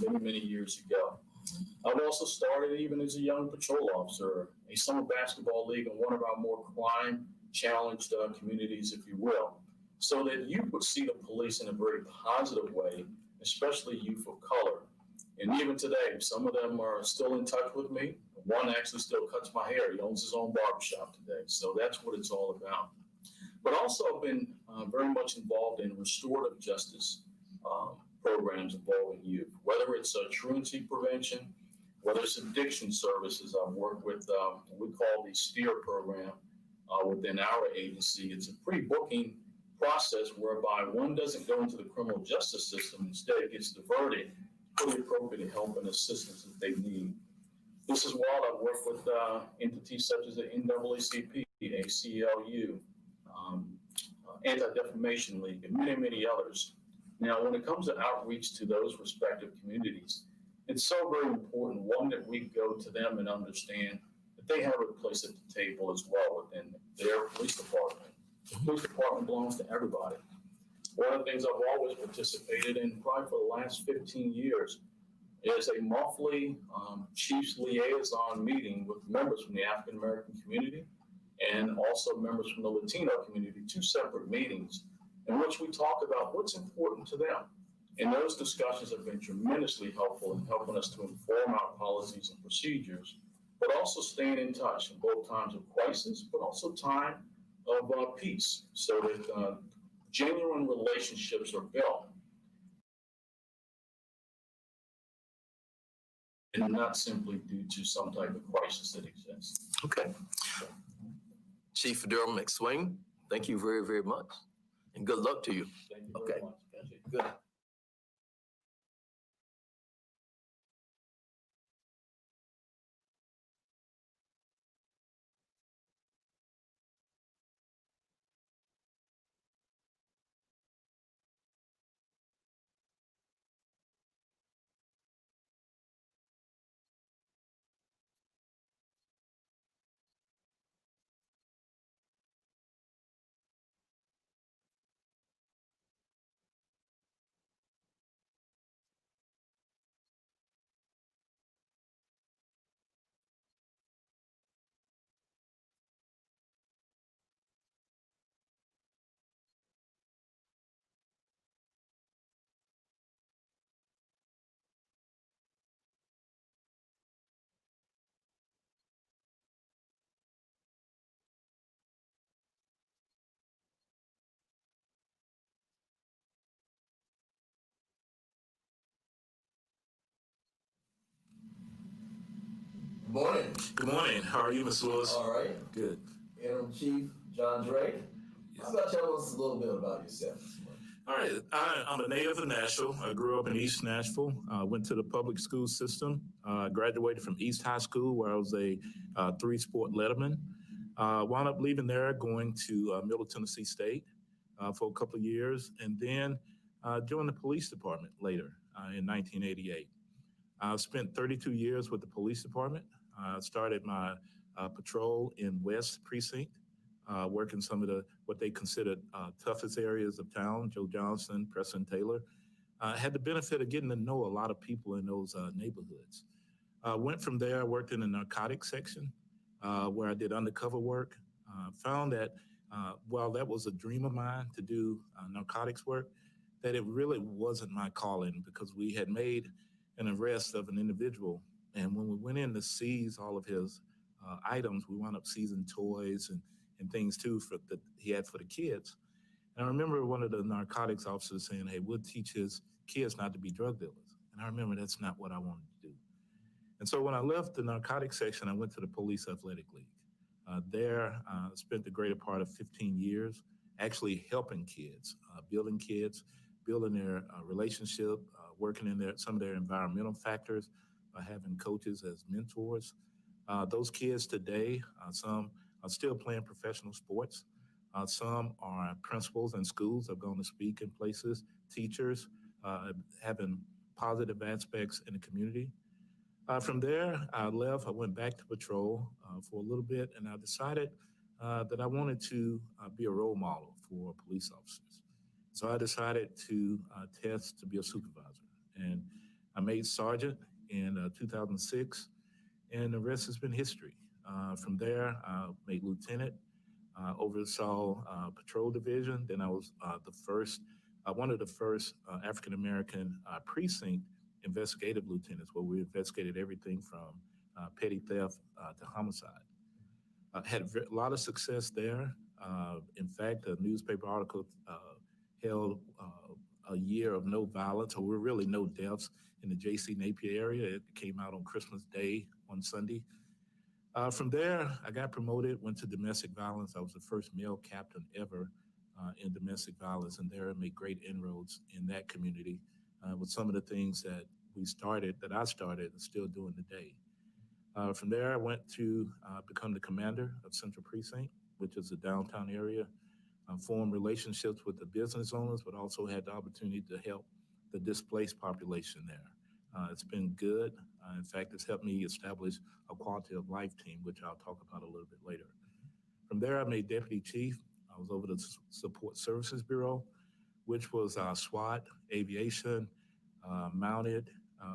many, many years ago. I've also started, even as a young patrol officer, a summer basketball league in one of our more crime-challenged communities, if you will, so that youth would see the police in a very positive way, especially youth of color. And even today, some of them are still in touch with me. One actually still cuts my hair. He owns his own barbershop today. So that's what it's all about. But also I've been very much involved in restorative justice programs involving youth, whether it's truancy prevention, whether it's addiction services. I've worked with what we call the STEER program within our agency. It's a pre-booking process whereby one doesn't go into the criminal justice system. Instead, it gets diverted for the appropriate help and assistance that they need. This is while I've worked with entities such as the NAACP, ACLU, Anti-Defamation League, and many, many others. Now, when it comes to outreach to those respective communities, it's so very important, one, that we go to them and understand that they have a place at the table as well within their police department. The police department belongs to everybody. One of the things I've always participated in, probably for the last 15 years, is a monthly Chiefs Liaison meeting with members from the African American community and also members from the Latino community, two separate meetings in which we talk about what's important to them. And those discussions have been tremendously helpful in helping us to inform our policies and procedures, but also staying in touch in both times of crisis, but also time of peace, so that genuine relationships are built. And not simply due to some type of crisis that exists. Okay. Chief Fidel McSwain, thank you very, very much. And good luck to you. Thank you very much. Good. Good morning. Good morning. How are you, Ms. Lewis? All right. Good. Interim Chief John Drake. How about tell us a little bit about yourself this morning? All right. I'm a native of Nashville. I grew up in East Nashville. Went to the public school system. Graduated from East High School, where I was a three-sport letterman. Wound up leaving there, going to Middle Tennessee State for a couple of years, and then joined the police department later in 1988. I spent 32 years with the police department. I started my patrol in West Precinct, working some of what they considered toughest areas of town, Joe Johnson, Preston Taylor. I had the benefit of getting to know a lot of people in those neighborhoods. Went from there, worked in the narcotics section, where I did undercover work. Found that while that was a dream of mine to do narcotics work, that it really wasn't my calling, because we had made an arrest of an individual. And when we went in to seize all of his items, we wound up seizing toys and things too that he had for the kids. And I remember one of the narcotics officers saying, "Hey, we'll teach his kids not to be drug dealers." And I remember that's not what I wanted to do. And so when I left the narcotics section, I went to the Police Athletic League. There, I spent the greater part of 15 years actually helping kids, building their relationship, working in some of their environmental factors, having coaches as mentors. Those kids today, some are still playing professional sports. Some are principals in schools, have gone to speak in places, teachers, having positive aspects in the community. From there, I left. I went back to patrol for a little bit, and I decided that I wanted to be a role model for police officers. So I decided to test to be a supervisor, and I made sergeant in 2006, and the rest has been history. From there, I made lieutenant, oversaw patrol division. Then I was one of the first African-American precinct investigative lieutenants, where we investigated everything from petty theft to homicide. Had a lot of success there. In fact, a newspaper article held a year of no violence, or really no deaths in the J.C. Napier area. It came out on Christmas Day on Sunday. From there, I got promoted, went to domestic violence. I was the first male captain ever in domestic violence, and there I made great inroads in that community with some of the things that I started, and still doing today. From there, I went to become the commander of Central Precinct, which is the downtown area. Formed relationships with the business owners, but also had the opportunity to help the displaced population there. It's been good. In fact, it's helped me establish a quality of life team, which I'll talk about a little bit later. From there, I made deputy chief. I was over the Support Services Bureau, which was SWAT, aviation, mounted,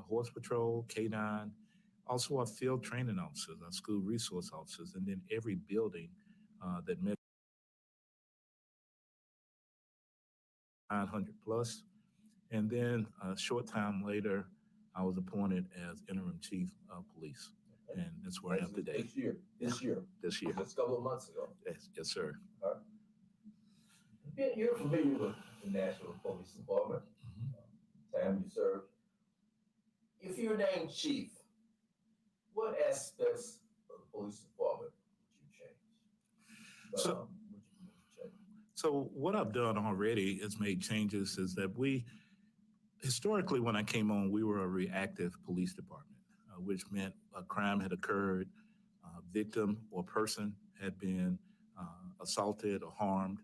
horse patrol, K9, also our field training officers, our school resource officers, and then every building that met 900 plus. And then a short time later, I was appointed as interim chief of police. And that's where I am today. This year. This year. Just a couple of months ago. Yes, sir. You're familiar with the Nashville Police Department, time you served. If you're named chief, what aspects of the police department would you change? So what I've done already is made changes is that historically, when I came on, we were a reactive police department, which meant a crime had occurred, a victim or person had been assaulted or harmed.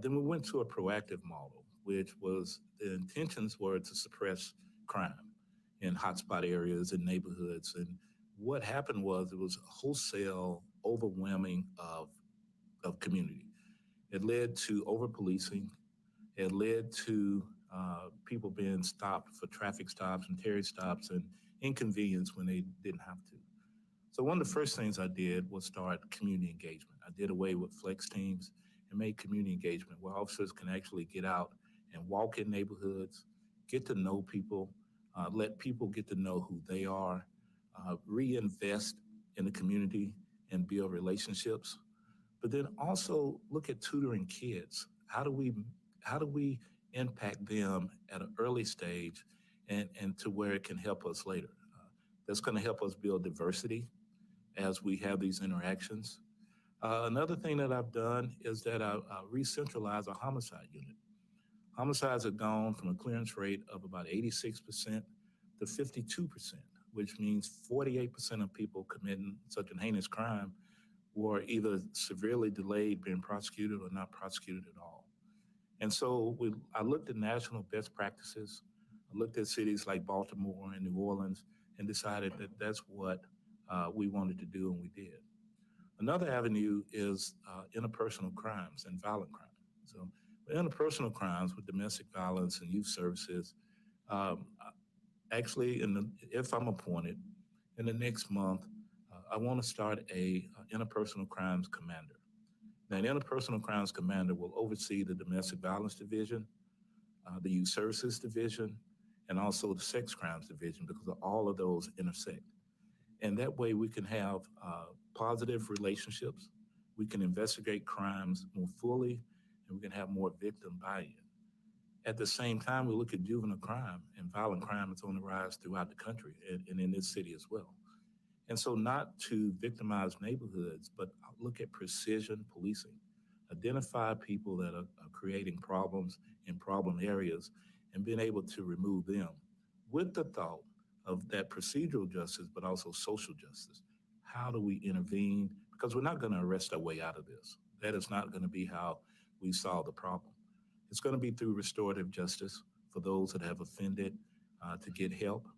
Then we went to a proactive model, which was the intentions were to suppress crime in hotspot areas and neighborhoods. And what happened was it was a wholesale overwhelming of community. It led to over-policing. It led to people being stopped for traffic stops and Terry stops and inconvenience when they didn't have to. So one of the first things I did was start community engagement. I did away with flex teams and made community engagement where officers can actually get out and walk in neighborhoods, get to know people, let people get to know who they are, reinvest in the community and build relationships. But then also look at tutoring kids. How do we impact them at an early stage and to where it can help us later? That's going to help us build diversity as we have these interactions. Another thing that I've done is that I re-centralized a homicide unit. Homicides have gone from a clearance rate of about 86% to 52%, which means 48% of people committing such a heinous crime were either severely delayed being prosecuted or not prosecuted at all. And so I looked at national best practices. I looked at cities like Baltimore and New Orleans and decided that that's what we wanted to do, and we did. Another avenue is interpersonal crimes and violent crime. So interpersonal crimes with domestic violence and youth services, actually, if I'm appointed in the next month, I want to start a interpersonal crimes commander. Now, an interpersonal crimes commander will oversee the domestic violence division, the youth services division, and also the sex crimes division, because all of those intersect. And that way we can have positive relationships, we can investigate crimes more fully, and we can have more victim buy-in. At the same time, we look at juvenile crime, and violent crime is on the rise throughout the country and in this city as well. And so not to victimize neighborhoods, but look at precision policing. Identify people that are creating problems in problem areas and being able to remove them with the thought of that procedural justice, but also social justice. How do we intervene? Because we're not going to arrest our way out of this. That is not going to be how we solve the problem. It's going to be through restorative justice for those that have offended to get help.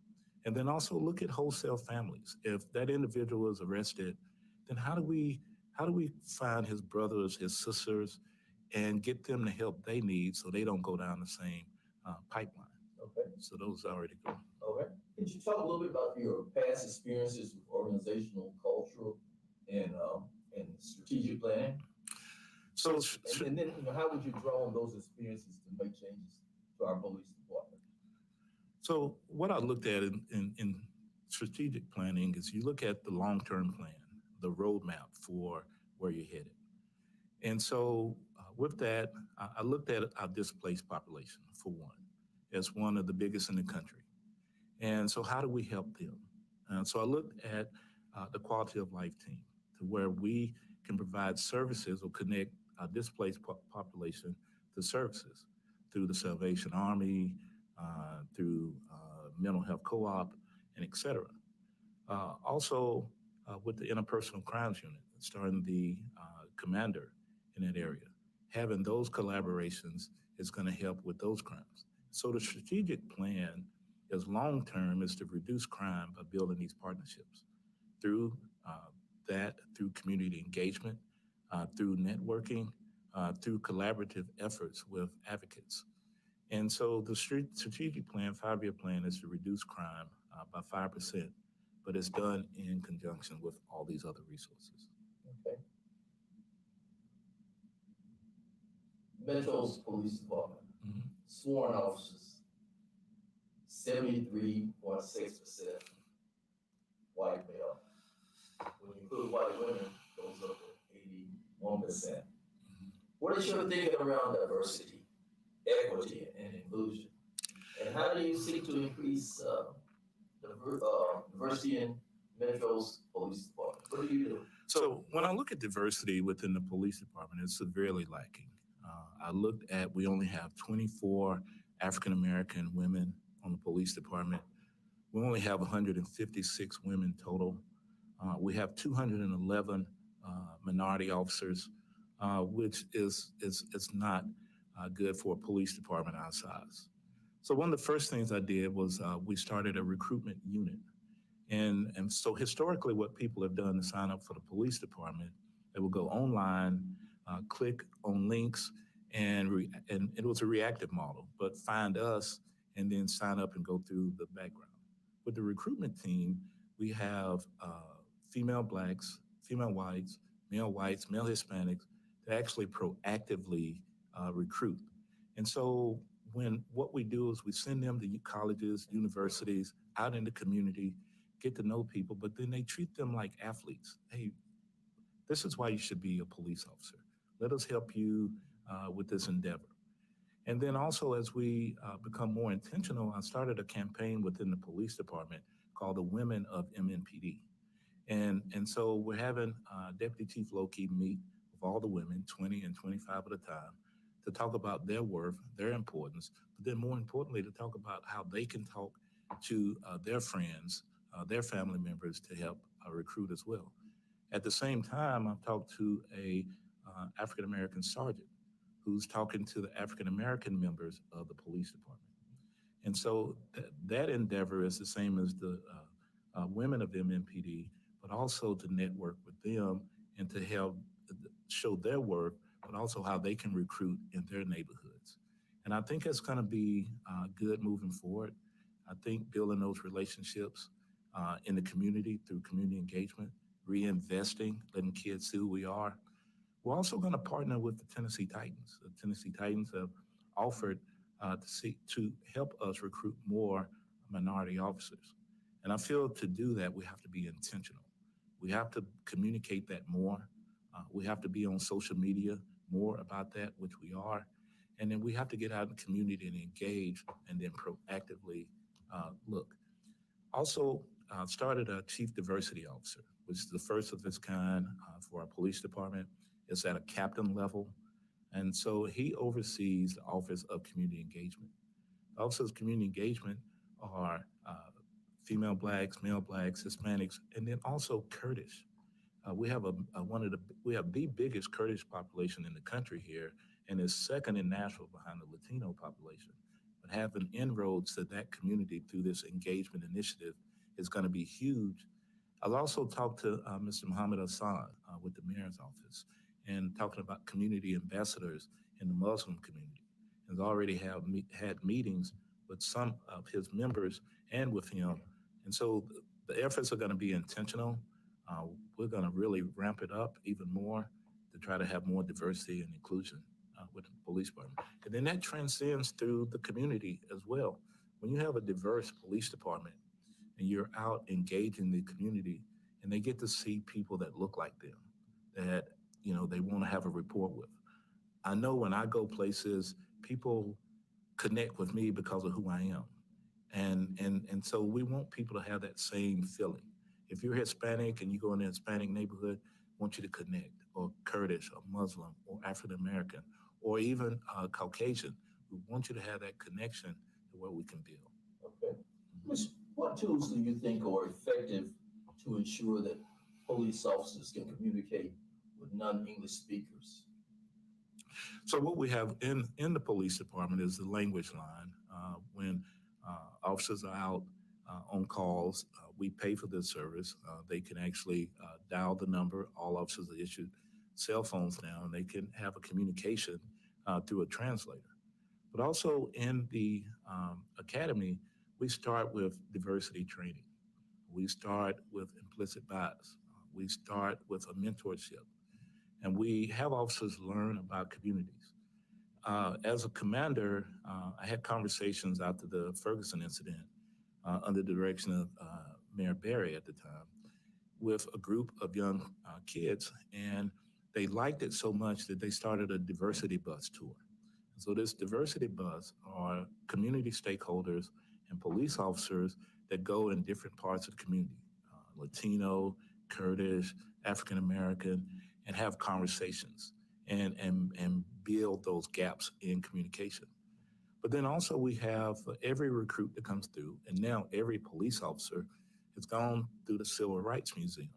And then also look at wholesale families. If that individual is arrested, then how do we find his brothers, his sisters, and get them the help they need so they don't go down the same pipeline? Okay. So those already go. Okay. right. Could you talk a little bit about your past experiences with organizational, cultural, and strategic planning? So, And then, how would you draw on those experiences to make changes to our police department? so what I looked at in strategic planning is you look at the long-term plan, the roadmap for where you're headed. And so with that, I looked at our displaced population, for one, as one of the biggest in the country. And so how do we help them? So I looked at the quality of life team, to where we can provide services or connect our displaced population to services through the Salvation Army, through mental health co-op, and et cetera. Also with the Interpersonal Crimes Unit, starting the commander in that area. Having those collaborations is going to help with those crimes. So the strategic plan is long-term is to reduce crime by building these partnerships through through community engagement, through networking, through collaborative efforts with advocates. And so the strategic plan, 5-year plan, is to reduce crime by 5%, but it's done in conjunction with all these other resources. Okay. Metro's Police Department, sworn officers, 73.6% white male. When you include white women, it goes up to 81%. What is your thinking around diversity, equity, and inclusion? And how do you seek to increase diversity in Metro's Police Department? What do you do? So when I look at diversity within the police department, it's severely lacking. I looked at, we only have 24 African-American women on the police department. We only have 156 women total. We have 211 minority officers, which is not good for a police department our size. So one of the first things I did was we started a recruitment unit. And so historically what people have done to sign up for the police department, they will go online, click on links, and it was a reactive model, but find us and then sign up and go through the background. With the recruitment team, we have female blacks, female whites, male Hispanics to actually proactively recruit. And so what we do is we send them to colleges, universities, out in the community, get to know people, but then they treat them like athletes. Hey, this is why you should be a police officer. Let us help you with this endeavor. And then also as we become more intentional, I started a campaign within the police department called the Women of Mnpd. And so we're having Deputy Chief Loki meet with all the women, 20 and 25 at a time, to talk about their worth, their importance, but then more importantly, to talk about how they can talk to their friends, their family members to help recruit as well. At the same time, I've talked to a African-American sergeant who's talking to the African-American members of the police department. And so that endeavor is the same as the Women of Mnpd, but also to network with them and to help show their work, but also how they can recruit in their neighborhoods. And I think it's going to be good moving forward. I think building those relationships in the community through community engagement, reinvesting, letting kids see who we are. We're also going to partner with the Tennessee Titans. The Tennessee Titans have offered to help us recruit more minority officers. And I feel to do that, we have to be intentional. We have to communicate that more. We have to be on social media more about that, which we are. And then we have to get out in the community and engage and then proactively look. Also started a Chief Diversity Officer, which is the first of its kind for our police department. It's at a captain level. And so he oversees the Office of Community Engagement. The Office of Community Engagement are female blacks, male blacks, Hispanics, and then also Kurdish. We have the biggest Kurdish population in the country here, and is second in Nashville behind the Latino population. But having inroads to that community through this engagement initiative is going to be huge. I've also talked to Mr. Muhammad Hassan with the mayor's office and talking about community ambassadors in the Muslim community. Has already had meetings with some of his members and with him. And so the efforts are going to be intentional. We're going to really ramp it up even more to try to have more diversity and inclusion with the police department. And then that transcends through the community as well. When you have a diverse police department and you're out engaging the community and they get to see people that look like them, that, you know, they want to have a rapport with. I know when I go places, people connect with me because of who I am. And so we want people to have that same feeling. If you're Hispanic and you go in a Hispanic neighborhood, I want you to connect, or Kurdish, or Muslim, or African American, or even Caucasian. We want you to have that connection to what we can build. Okay. What tools do you think are effective to ensure that police officers can communicate with non-English speakers? So what we have in the police department is the language line. When officers are out on calls, we pay for this service. They can actually dial the number. All officers are issued cell phones now, and they can have a communication through a translator. But also in the academy, we start with diversity training. We start with implicit bias. We start with a mentorship. And we have officers learn about communities. As a commander, I had conversations after the Ferguson incident under the direction of Mayor Barry at the time with a group of young kids, and they liked it so much that they started a diversity bus tour. So this diversity bus are community stakeholders and police officers that go in different parts of the community, Latino, Kurdish, African American, and have conversations and build those gaps in communication. But then also we have every recruit that comes through, and now every police officer has gone through the Civil Rights Museum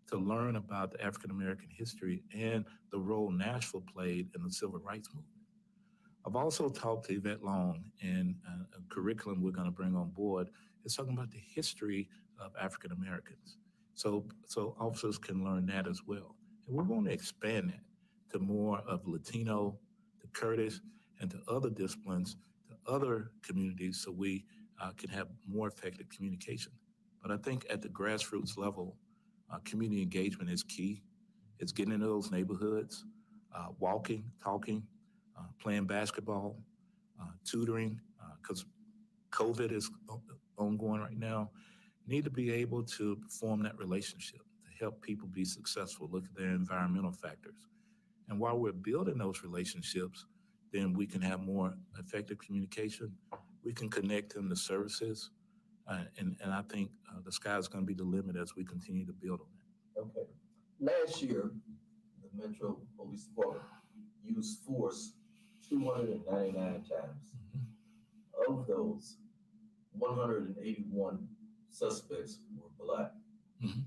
to learn about the African American history and the role Nashville played in the Civil Rights Movement. I've also talked to Yvette Long, and a curriculum we're going to bring on board is talking about the history of African Americans. So officers can learn that as well. And we want to expand that to more of Latino, to Kurdish, and to other disciplines, to other communities, so we can have more effective communication. But I think at the grassroots level, community engagement is key. It's getting into those neighborhoods, walking, talking, playing basketball, tutoring, because COVID is ongoing right now. Need to be able to form that relationship to help people be successful, look at their environmental factors. And while we're building those relationships, then we can have more effective communication. We can connect them to services. And I think the sky is going to be the limit as we continue to build on that. Okay. Last year, the Metro Police Department used force 299 times. Mm-hmm. Of those, 181 suspects were Black. Mm-hmm.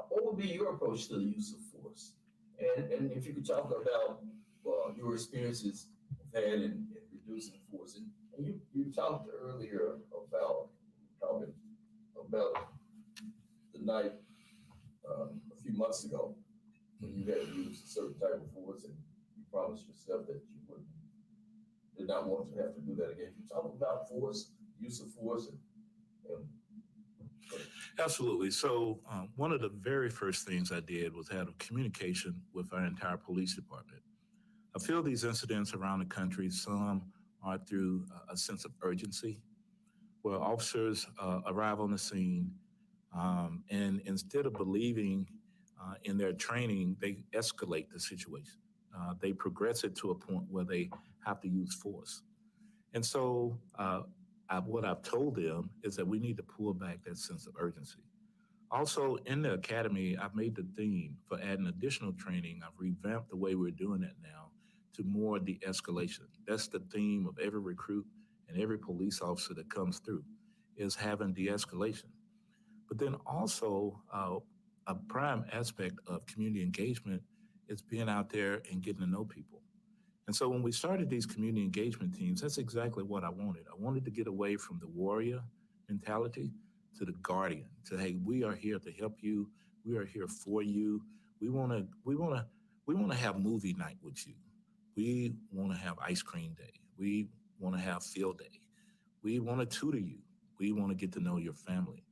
What would be your approach to the use of force? And if you could talk about your experiences had in reducing force. And you talked earlier about the night a few months ago when you had to use a certain type of force, and you promised yourself that you did not want to have to do that again. Can you talk about force, use of force, and Absolutely. So one of the very first things I did was have a communication with our entire police department. I feel these incidents around the country, some are through a sense of urgency, where officers arrive on the scene, and instead of believing in their training, they escalate the situation. They progress it to a point where they have to use force. And so what I've told them is that we need to pull back that sense of urgency. Also, in the academy, I've made the theme for adding additional training. I've revamped the way we're doing it now to more de-escalation. That's the theme of every recruit and every police officer that comes through, is having de-escalation. But then also, a prime aspect of community engagement is being out there and getting to know people. And so when we started these community engagement teams, that's exactly what I wanted. I wanted to get away from the warrior mentality to the guardian, to, hey, we are here to help you. We are here for you. We want to have movie night with you. We want to have ice cream day. We want to have field day. We want to tutor you. We want to get to know your family.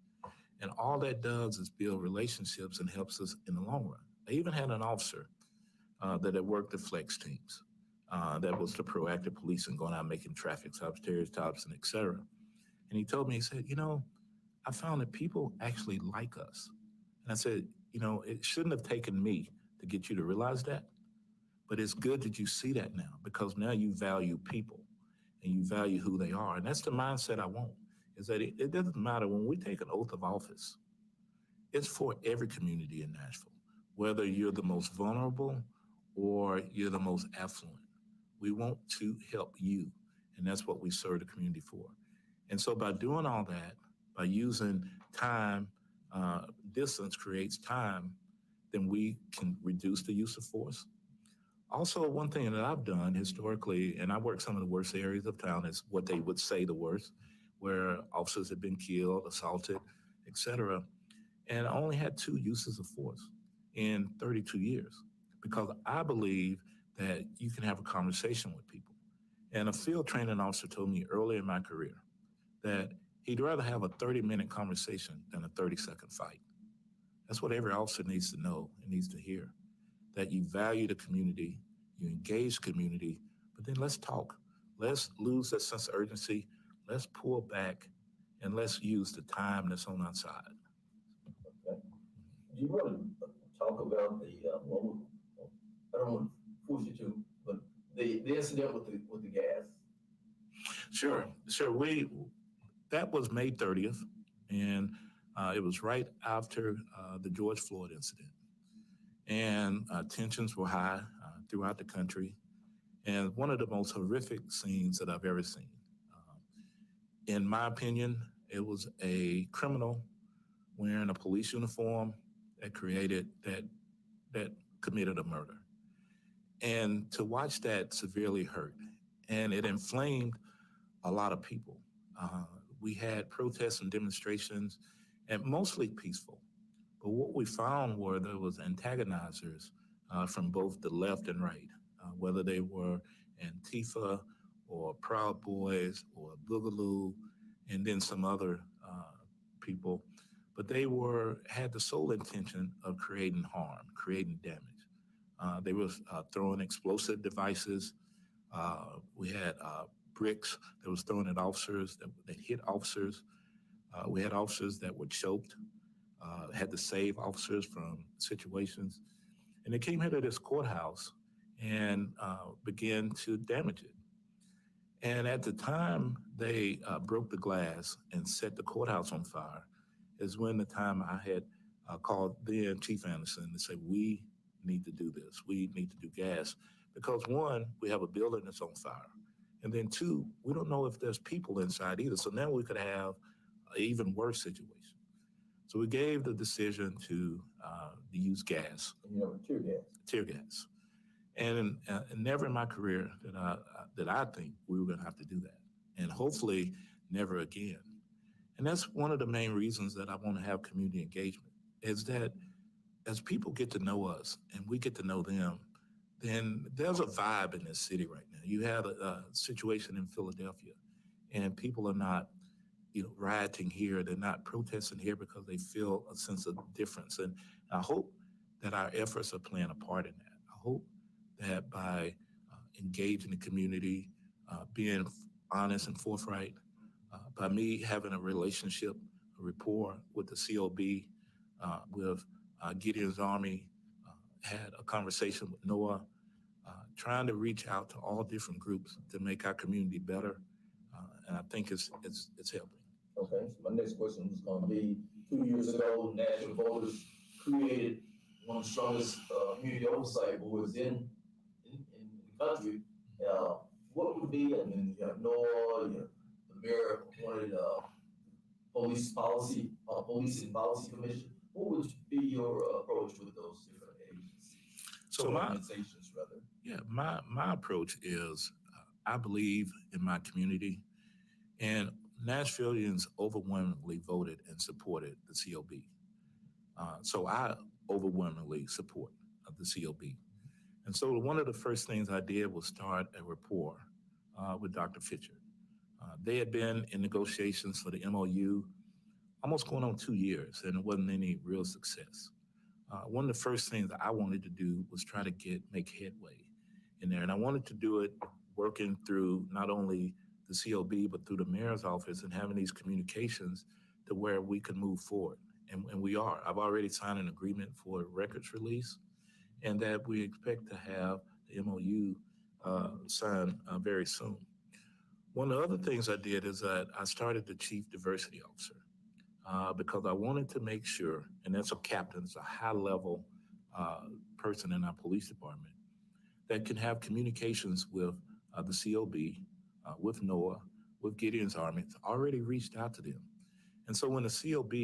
And all that does is build relationships and helps us in the long run. I even had an officer that had worked the flex teams. That was the proactive policing, going out making traffic stops, stereotypes, and et cetera. And he told me, he said, I found that people actually like us. And I said, it shouldn't have taken me to get you to realize that, but it's good that you see that now, because now you value people and you value who they are. And that's the mindset I want, is that it doesn't matter when we take an oath of office, it's for every community in Nashville, whether you're the most vulnerable or you're the most affluent. We want to help you, and that's what we serve the community for. And so by doing all that, by using time, distance creates time, then we can reduce the use of force. Also, one thing that I've done historically, and I work some of the worst areas of town, is what they would say the worst, where officers have been killed, assaulted, et cetera. And I only had 2 uses of force in 32 years, because I believe that you can have a conversation with people. And a field training officer told me early in my career that he'd rather have a 30-minute conversation than a 30-second fight. That's what every officer needs to know and needs to hear, that you value the community, you engage the community, but then let's talk. Let's lose that sense of urgency. Let's pull back, and let's use the time that's on our side. Okay. Do you want to talk about the, I don't want to push you to, but the incident with the gas? Sure. That was May 30th, and it was right after the George Floyd incident. And tensions were high throughout the country, and one of the most horrific scenes that I've ever seen. In my opinion, it was a criminal wearing a police uniform that committed a murder. And to watch that severely hurt, and it inflamed a lot of people. We had protests and demonstrations, and mostly peaceful. But what we found were there was antagonizers from both the left and right, whether they were Antifa or Proud Boys or Boogaloo, and then some other people. But they had the sole intention of creating harm, creating damage. They were throwing explosive devices. We had bricks that was thrown at officers that hit officers. We had officers that were choked, had to save officers from situations. And they came here to this courthouse and began to damage it. And at the time they broke the glass and set the courthouse on fire is when the time I had called then Chief Anderson to say, we need to do this. We need to do gas. Because 1, we have a building that's on fire. And then 2, we don't know if there's people inside either. So now we could have an even worse situation. So we gave the decision to use gas. Tear gas. And never in my career that I think we were going to have to do that. And hopefully never again. And that's one of the main reasons that I want to have community engagement, is that as people get to know us and we get to know them, then there's a vibe in this city right now. You have a situation in Philadelphia, and people are not, rioting here. They're not protesting here because they feel a sense of difference. And I hope that our efforts are playing a part in that. I hope that by engaging the community, being honest and forthright, by me having a relationship, a rapport with the COB, with Gideon's Army, had a conversation with Noah, trying to reach out to all different groups to make our community better. And I think it's helping. Okay, so my next question was going to be, 2 years ago, Nashville voters created one of the strongest community oversight boards in the country. What would be, you have Noah, the mayor appointed policing policy commission. What would be your approach with those different agencies? So organizations, rather. Yeah, my approach is I believe in my community, and Nashvillians overwhelmingly voted and supported the COB. So I overwhelmingly support the COB. And so one of the first things I did was start a rapport with Dr. Fitcher. They had been in negotiations for the MOU almost going on 2 years, and it wasn't any real success. One of the first things that I wanted to do was try to make headway in there, and I wanted to do it working through not only the COB, but through the mayor's office and having these communications to where we could move forward. And we are. I've already signed an agreement for records release, and that we expect to have the MOU signed very soon. One of the other things I did is that I started the Chief Diversity Officer because I wanted to make sure, and that's a captain, it's a high-level person in our police department that can have communications with the COB, with NOAA, with Gideon's Army. It's already reached out to them. And so when a COB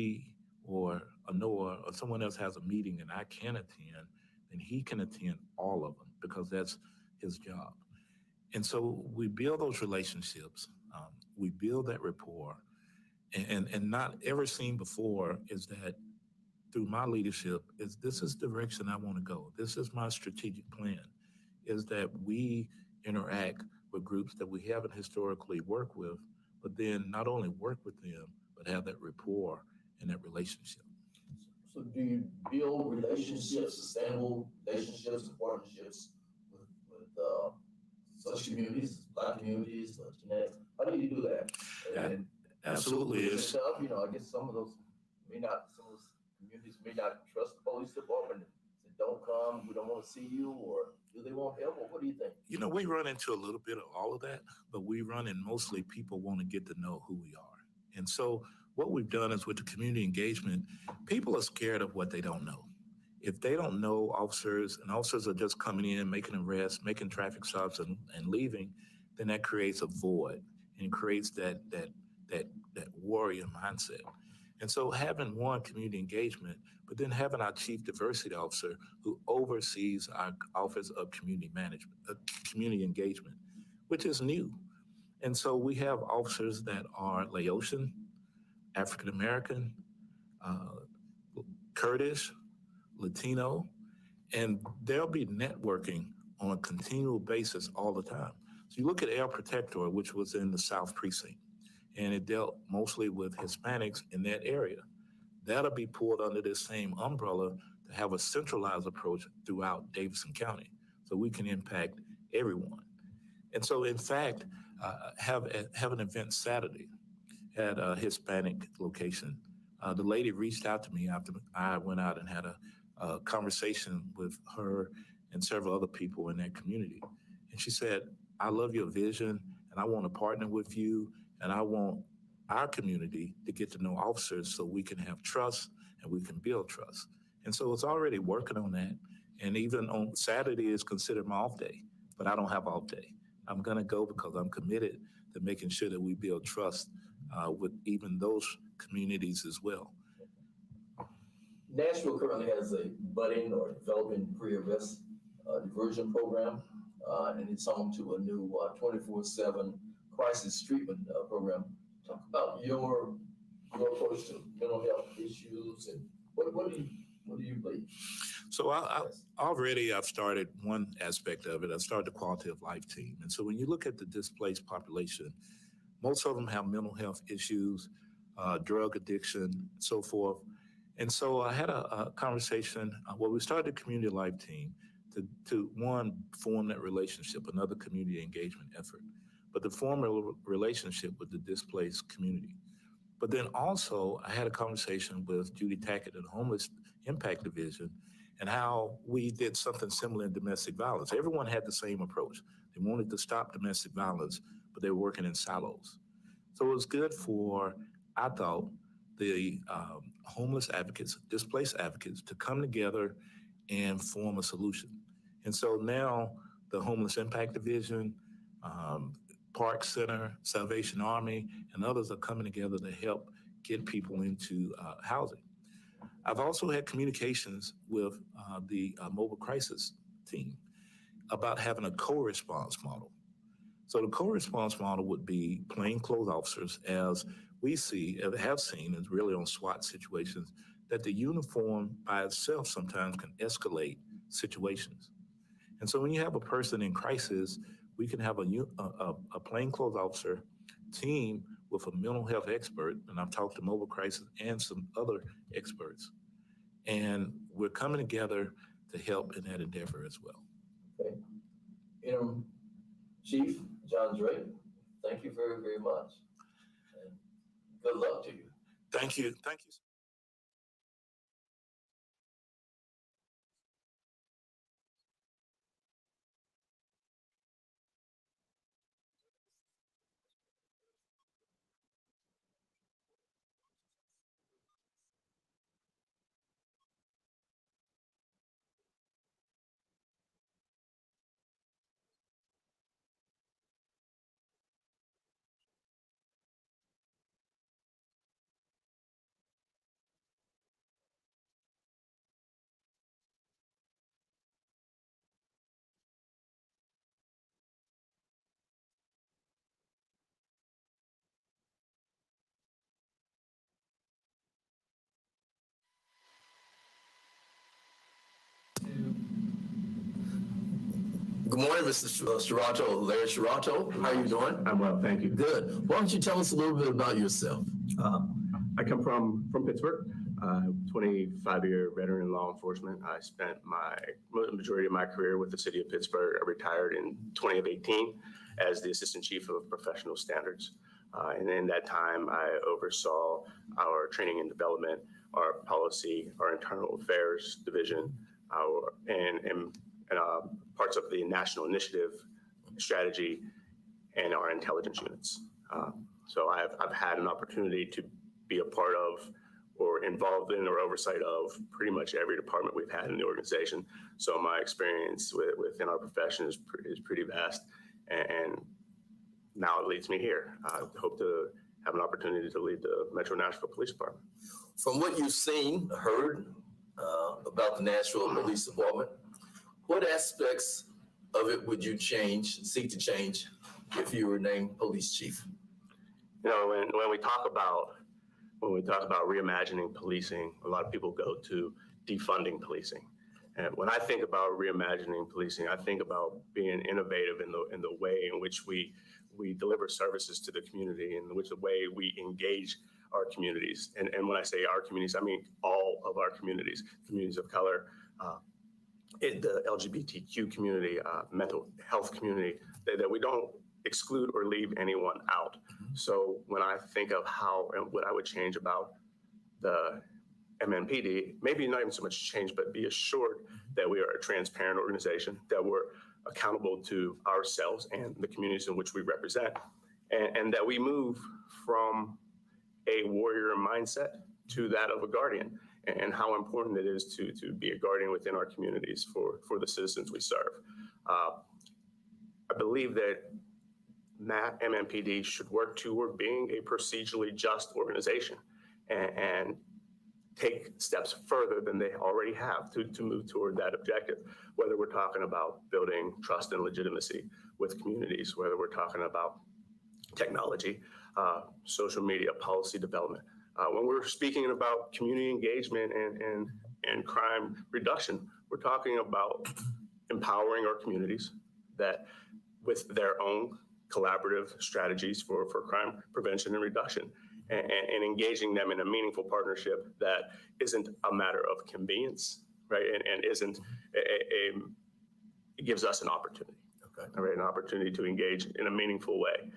or a NOAA or someone else has a meeting and I can attend, then he can attend all of them because that's his job. And so we build those relationships, we build that rapport, and not ever seen before is that through my leadership is this is the direction I want to go. This is my strategic plan, is that we interact with groups that we haven't historically worked with, but then not only work with them, but have that rapport and that relationship. So do you build relationships, sustainable relationships and partnerships with such communities, Black communities, Latinx? How do you do that? And Absolutely. It's tough, I guess some of those communities may not trust the police department. Say, don't come, we don't want to see you, or do they want help, or what do you think? We run into a little bit of all of that, but we run in mostly people want to get to know who we are. And so what we've done is with the community engagement, people are scared of what they don't know. If they don't know officers, and officers are just coming in, making arrests, making traffic stops and leaving, then that creates a void and creates that warrior mindset. And so having one community engagement, but then having our chief diversity officer who oversees our office of community management, community engagement, which is new. And so we have officers that are Laotian, African-American, Kurdish, Latino, and they'll be networking on a continual basis all the time. So you look at El Protector, which was in the South Precinct, and it dealt mostly with Hispanics in that area. That'll be pulled under this same umbrella to have a centralized approach throughout Davidson County so we can impact everyone. And so, in fact, have an event Saturday at a Hispanic location. The lady reached out to me after I went out and had a conversation with her and several other people in that community. And she said, I love your vision and I want to partner with you and I want our community to get to know officers so we can have trust and we can build trust. And so it's already working on that. And even on Saturday is considered my off day, but I don't have off day. I'm going to go because I'm committed to making sure that we build trust with even those communities as well. Nashville currently has a budding or developing pre-arrest diversion program, and it's home to a new 24/7 crisis treatment program. Talk about your approach to mental health issues and what do you believe? So I've started one aspect of it. I started the quality of life team. And so when you look at the displaced population, most of them have mental health issues, drug addiction, so forth. And so I had a conversation where we started the community life team to one, form that relationship, another community engagement effort, but to form a relationship with the displaced community. But then also I had a conversation with Judy Tackett at the Homeless Impact Division and how we did something similar in domestic violence. Everyone had the same approach. They wanted to stop domestic violence, but they were working in silos. So it was good for, I thought, the homeless advocates, displaced advocates to come together and form a solution. And so now the Homeless Impact Division, Park Center, Salvation Army, and others are coming together to help get people into housing. I've also had communications with the mobile crisis team about having a co-response model. So the co-response model would be plainclothes officers, as we have seen is really on SWAT situations, that the uniform by itself sometimes can escalate situations. And so when you have a person in crisis, we can have a plainclothes officer team with a mental health expert, and I've talked to mobile crisis and some other experts. And we're coming together to help in that endeavor as well. Okay. Interim Chief John Drake, thank you very, very much. And good luck to you. Thank you. Thank you. Good morning, Mr. Shirato, Larry Shirato. How are you doing? I'm well, thank you. Good. Why don't you tell us a little bit about yourself? I come from Pittsburgh, 25-year veteran in law enforcement. I spent the majority of my career with the city of Pittsburgh. I retired in 2018 as the assistant chief of professional standards. And in that time, I oversaw our training and development, our policy, our internal affairs division, and parts of the national initiative strategy and our intelligence units. So I've had an opportunity to be a part of or involved in or oversight of pretty much every department we've had in the organization. So my experience within our profession is pretty vast, and now it leads me here. I hope to have an opportunity to lead the Metro Nashville Police Department. From what you've seen, heard about the Nashville Police Department, what aspects of it would you seek to change if you were named police chief? You know, when we talk about reimagining policing, a lot of people go to defunding policing. And when I think about reimagining policing, I think about being innovative in the way in which we deliver services to the community, in which the way we engage our communities. And when I say our communities, I mean all of our communities of color, the LGBTQ community, mental health community, that we don't exclude or leave anyone out. So when I think of how and what I would change about the Mnpd, maybe not even so much change, but be assured that we are a transparent organization, that we're accountable to ourselves and the communities in which we represent, and that we move from a warrior mindset to that of a guardian, and how important it is to be a guardian within our communities for the citizens we serve. I believe that Mnpd should work toward being a procedurally just organization and take steps further than they already have to move toward that objective, whether we're talking about building trust and legitimacy with communities, whether we're talking about technology, social media, policy development. When we're speaking about community engagement and crime reduction, we're talking about empowering our communities that with their own collaborative strategies for crime prevention and reduction, and engaging them in a meaningful partnership that isn't a matter of convenience, right? And isn't it gives us an opportunity, okay, right? An opportunity to engage in a meaningful way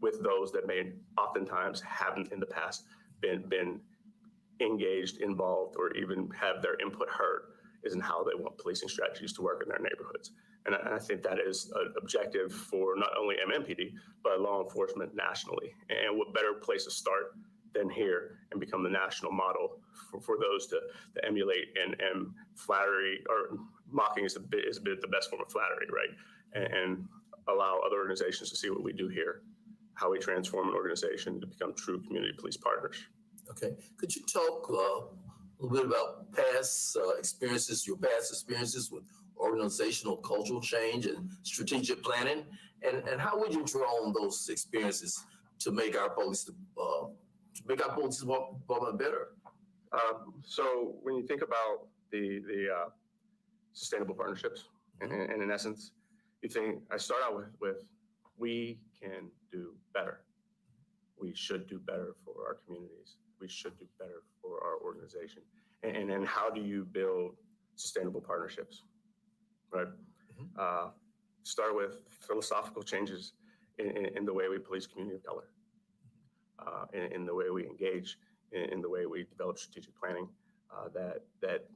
with those that may oftentimes haven't in the past been engaged, involved, or even have their input heard, isn't how they want policing strategies to work in their neighborhoods. And I think that is an objective for not only Mnpd, but law enforcement nationally. And what better place to start than here and become the national model for those to emulate, and flattery or mocking is a bit the best form of flattery, right? And allow other organizations to see what we do here, how we transform an organization to become true community police partners. Okay, could you talk a little bit about your past experiences with organizational cultural change and strategic planning, and how would you draw on those experiences to make our police department better? So when you think about the sustainable partnerships, and in essence, I start out with we can do better. We should do better for our communities. We should do better for our organization. And then how do you build sustainable partnerships, right? Start with philosophical changes in the way we police community of color, in the way we engage, in the way we develop strategic planning, that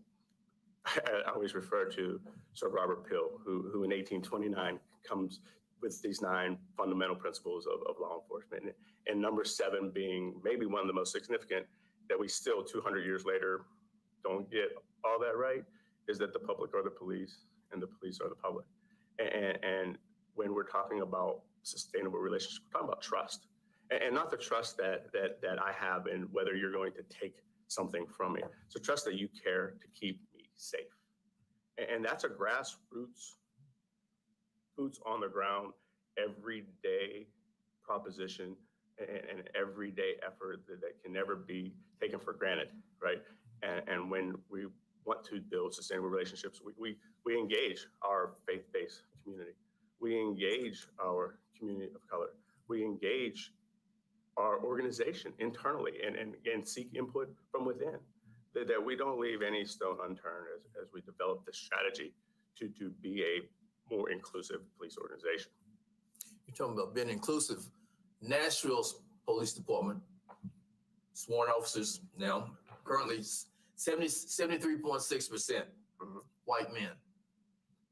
I always refer to Sir Robert Peel, who in 1829 comes with these 9 fundamental principles of law enforcement. And number 7 being maybe one of the most significant that we still 200 years later don't get all that right, is that the public are the police and the police are the public. And when we're talking about sustainable relationships, we're talking about trust. And not the trust that I have in whether you're going to take something from me. So trust that you care to keep me safe. And that's a grassroots, boots on the ground, everyday proposition and everyday effort that can never be taken for granted, right? And when we want to build sustainable relationships, we engage our faith-based community. We engage our community of color. We engage our organization internally and seek input from within, that we don't leave any stone unturned as we develop this strategy to be a more inclusive police organization. You're talking about being inclusive. Nashville's police department, sworn officers now, currently 73.6% white men.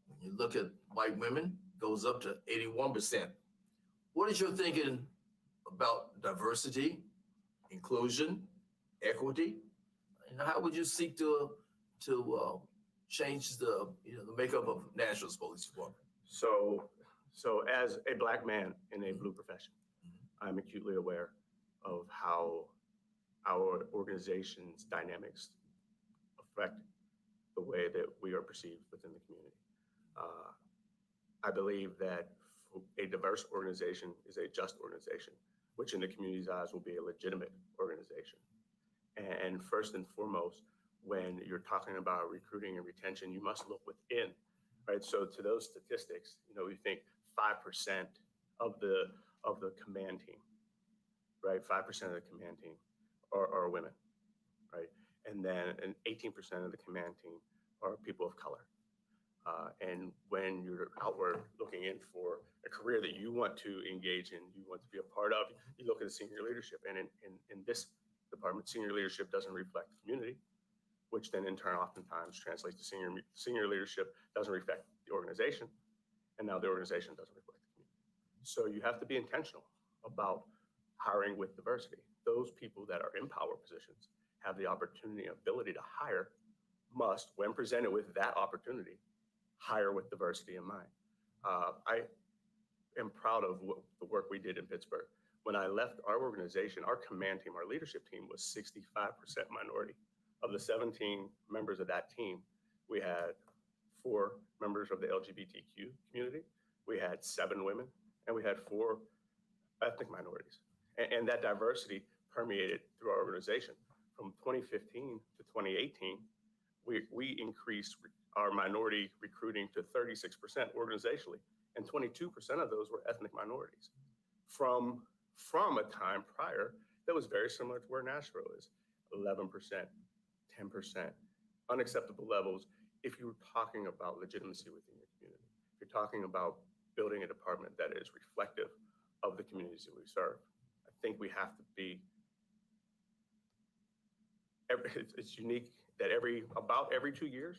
When you look at white women, goes up to 81%. What is your thinking about diversity, inclusion, equity? And how would you seek to change the makeup of Nashville's police department? So as a Black man in a blue profession, I'm acutely aware of how our organization's dynamics affect the way that we are perceived within the community. I believe that a diverse organization is a just organization, which in the community's eyes will be a legitimate organization. And first and foremost, when you're talking about recruiting and retention, you must look within, right? So to those statistics, you think 5% of the command team, right? 5% of the command team are women, right? And then 18% of the command team are people of color. And when you're outward looking in for a career that you want to engage in, you want to be a part of, you look at the senior leadership. And in this department, senior leadership doesn't reflect the community, which then in turn oftentimes translates to senior leadership doesn't reflect the organization. And now the organization doesn't reflect the community. So you have to be intentional about hiring with diversity. Those people that are in power positions have the opportunity and ability to hire, must, when presented with that opportunity, hire with diversity in mind. I am proud of the work we did in Pittsburgh. When I left our organization, our command team, our leadership team was 65% minority. Of the 17 members of that team, we had 4 members of the LGBTQ community, we had 7 women, and we had 4 ethnic minorities. And that diversity permeated through our organization. From 2015 to 2018, we increased our minority recruiting to 36% organizationally, and 22% of those were ethnic minorities. From a time prior that was very similar to where Nashville is, 11%, 10%, unacceptable levels if you were talking about legitimacy within your community. If you're talking about building a department that is reflective of the communities that we serve, I think we have to be, it's unique that about every 2 years,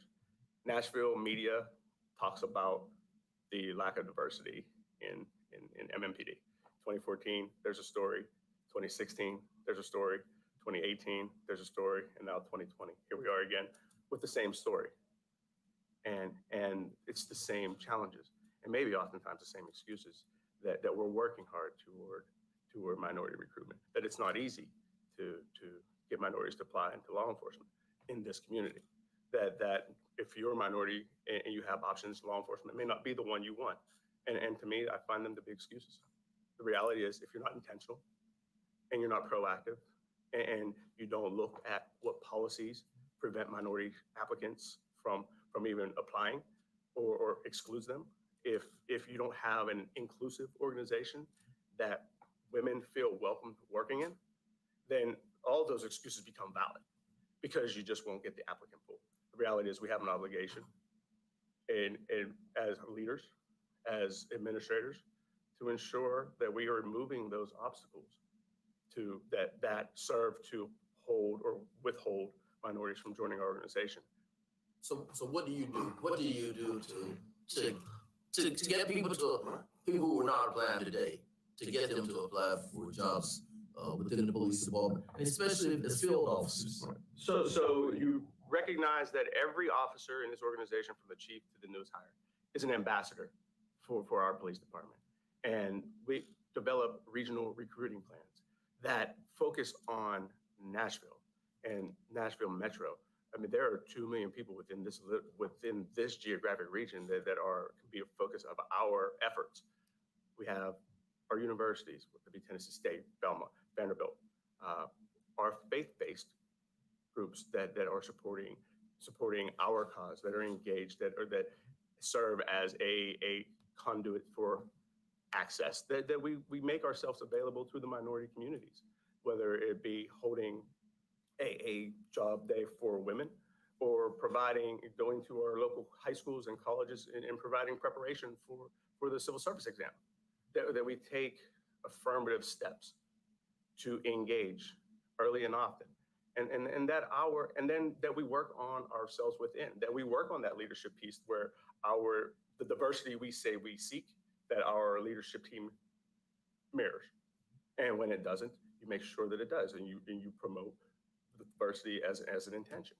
Nashville media talks about the lack of diversity in Mnpd. 2014, there's a story. 2016, there's a story. 2018, there's a story. And now 2020, here we are again with the same story. And it's the same challenges and maybe oftentimes the same excuses that we're working hard toward minority recruitment, that it's not easy to get minorities to apply into law enforcement in this community, that if you're a minority and you have options in law enforcement, it may not be the one you want. And to me, I find them to be excuses. The reality is, if you're not intentional and you're not proactive and you don't look at what policies prevent minority applicants from even applying or excludes them, if you don't have an inclusive organization that women feel welcome working in, then all those excuses become valid because you just won't get the applicant pool. The reality is we have an obligation and as leaders, as administrators, to ensure that we are removing those obstacles to that serve to hold or withhold minorities from joining our organization. So what do you do? What do you do to get people who are not applying today, to get them to apply for jobs within the police department, and especially as field officers? So you recognize that every officer in this organization, from the chief to the newest hire, is an ambassador for our police department. And we develop regional recruiting plans that focus on Nashville and Nashville Metro. I mean, there are 2 million people within this geographic region that can be a focus of our efforts. We have our universities, whether it be Tennessee State, Belmont, Vanderbilt, our faith-based groups that are supporting our cause, that are engaged, that serve as a conduit for access, that we make ourselves available to the minority communities, whether it be holding a job day for women or going to our local high schools and colleges and providing preparation for the civil service exam, that we take affirmative steps to engage early and often. And that we work on ourselves within, that we work on that leadership piece where the diversity we say we seek, that our leadership team mirrors. And when it doesn't, you make sure that it does, and you promote the diversity as an intention.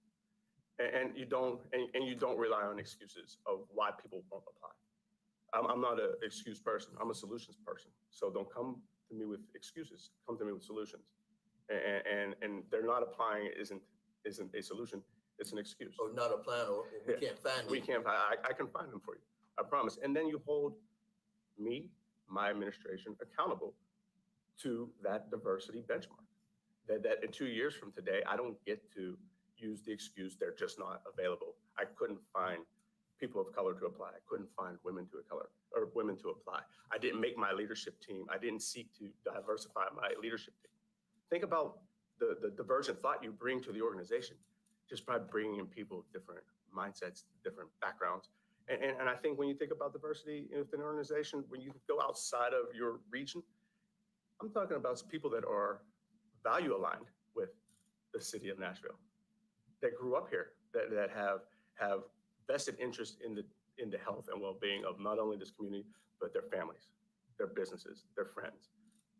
And you don't rely on excuses of why people won't apply. I'm not an excuse person. I'm a solutions person. So don't come to me with excuses. Come to me with solutions. And they're not applying isn't a solution. It's an excuse. Or not applying, or we can't find them. We can't. I can find them for you. I promise. And then you hold me, my administration, accountable to that diversity benchmark. That in 2 years from today, I don't get to use the excuse they're just not available. I couldn't find people of color to apply. I couldn't find women to apply. I didn't make my leadership team. I didn't seek to diversify my leadership team. Think about the diversion thought you bring to the organization just by bringing in people with different mindsets, different backgrounds. And I think when you think about diversity within an organization, when you go outside of your region, I'm talking about people that are value aligned with the city of Nashville, that grew up here, that have vested interest in the health and well-being of not only this community, but their families, their businesses, their friends.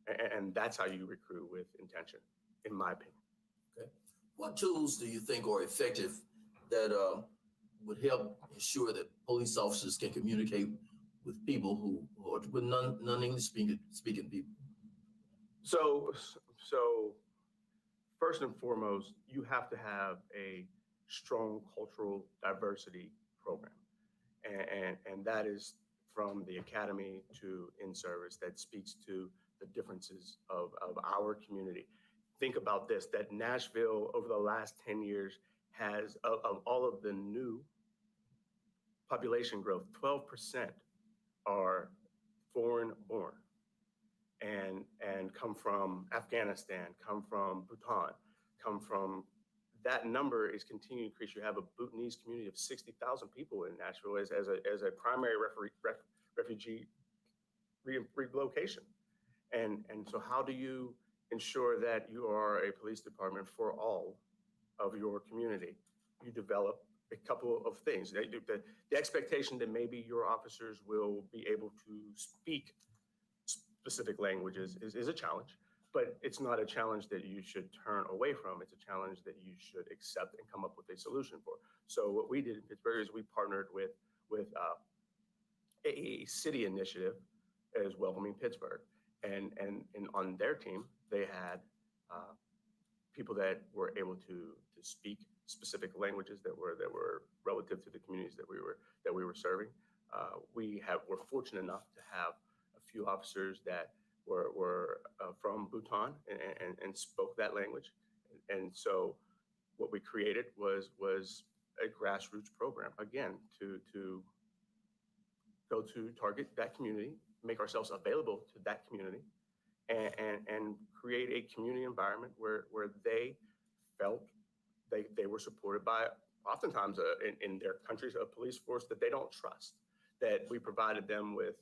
And that's how you recruit with intention, in my opinion. Okay. What tools do you think are effective that would help ensure that police officers can communicate with people who are with non-English speaking people? So first and foremost, you have to have a strong cultural diversity program. And that is from the academy to in-service, that speaks to the differences of our community. Think about this, that Nashville over the last 10 years has, of all of the new population growth, 12% are foreign born and come from Afghanistan, come from Bhutan, come from, that number is continuing to increase. You have a Bhutanese community of 60,000 people in Nashville as a primary refugee relocation. And so how do you ensure that you are a police department for all of your community? You develop a couple of things. The expectation that maybe your officers will be able to speak specific languages is a challenge, but it's not a challenge that you should turn away from. It's a challenge that you should accept and come up with a solution for. So what we did in Pittsburgh is we partnered with a city initiative as Welcoming Pittsburgh. And on their team, they had people that were able to speak specific languages that were relative to the communities that we were serving. We're fortunate enough to have a few officers that were from Bhutan and spoke that language. And so what we created was a grassroots program, again, to go to target that community, make ourselves available to that community, and create a community environment where they felt they were supported by, oftentimes in their countries, a police force that they don't trust, that we provided them with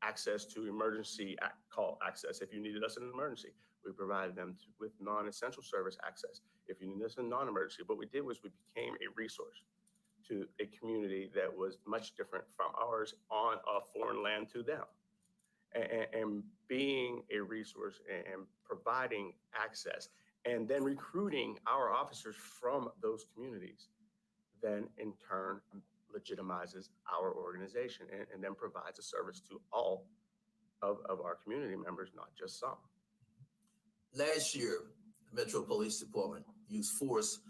access to emergency call access if you needed us in an emergency. We provided them with non-essential service access if you needed us in non-emergency. What we did was we became a resource to a community that was much different from ours on a foreign land to them. And being a resource and providing access and then recruiting our officers from those communities, then in turn legitimizes our organization and then provides a service to all of our community members, not just some. Last year, the Metro Police Department used force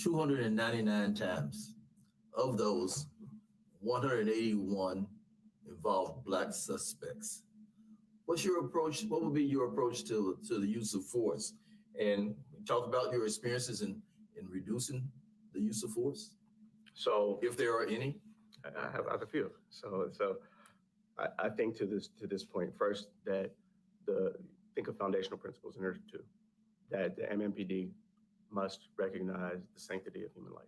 299 times. Of those, 181 involved Black suspects. What's your approach? What would be your approach to the use of force? And talk about your experiences in reducing the use of force, So if there are any. I have a few. So I think to this point, first, that think of foundational principles, and there's two, that the Mnpd must recognize the sanctity of human life.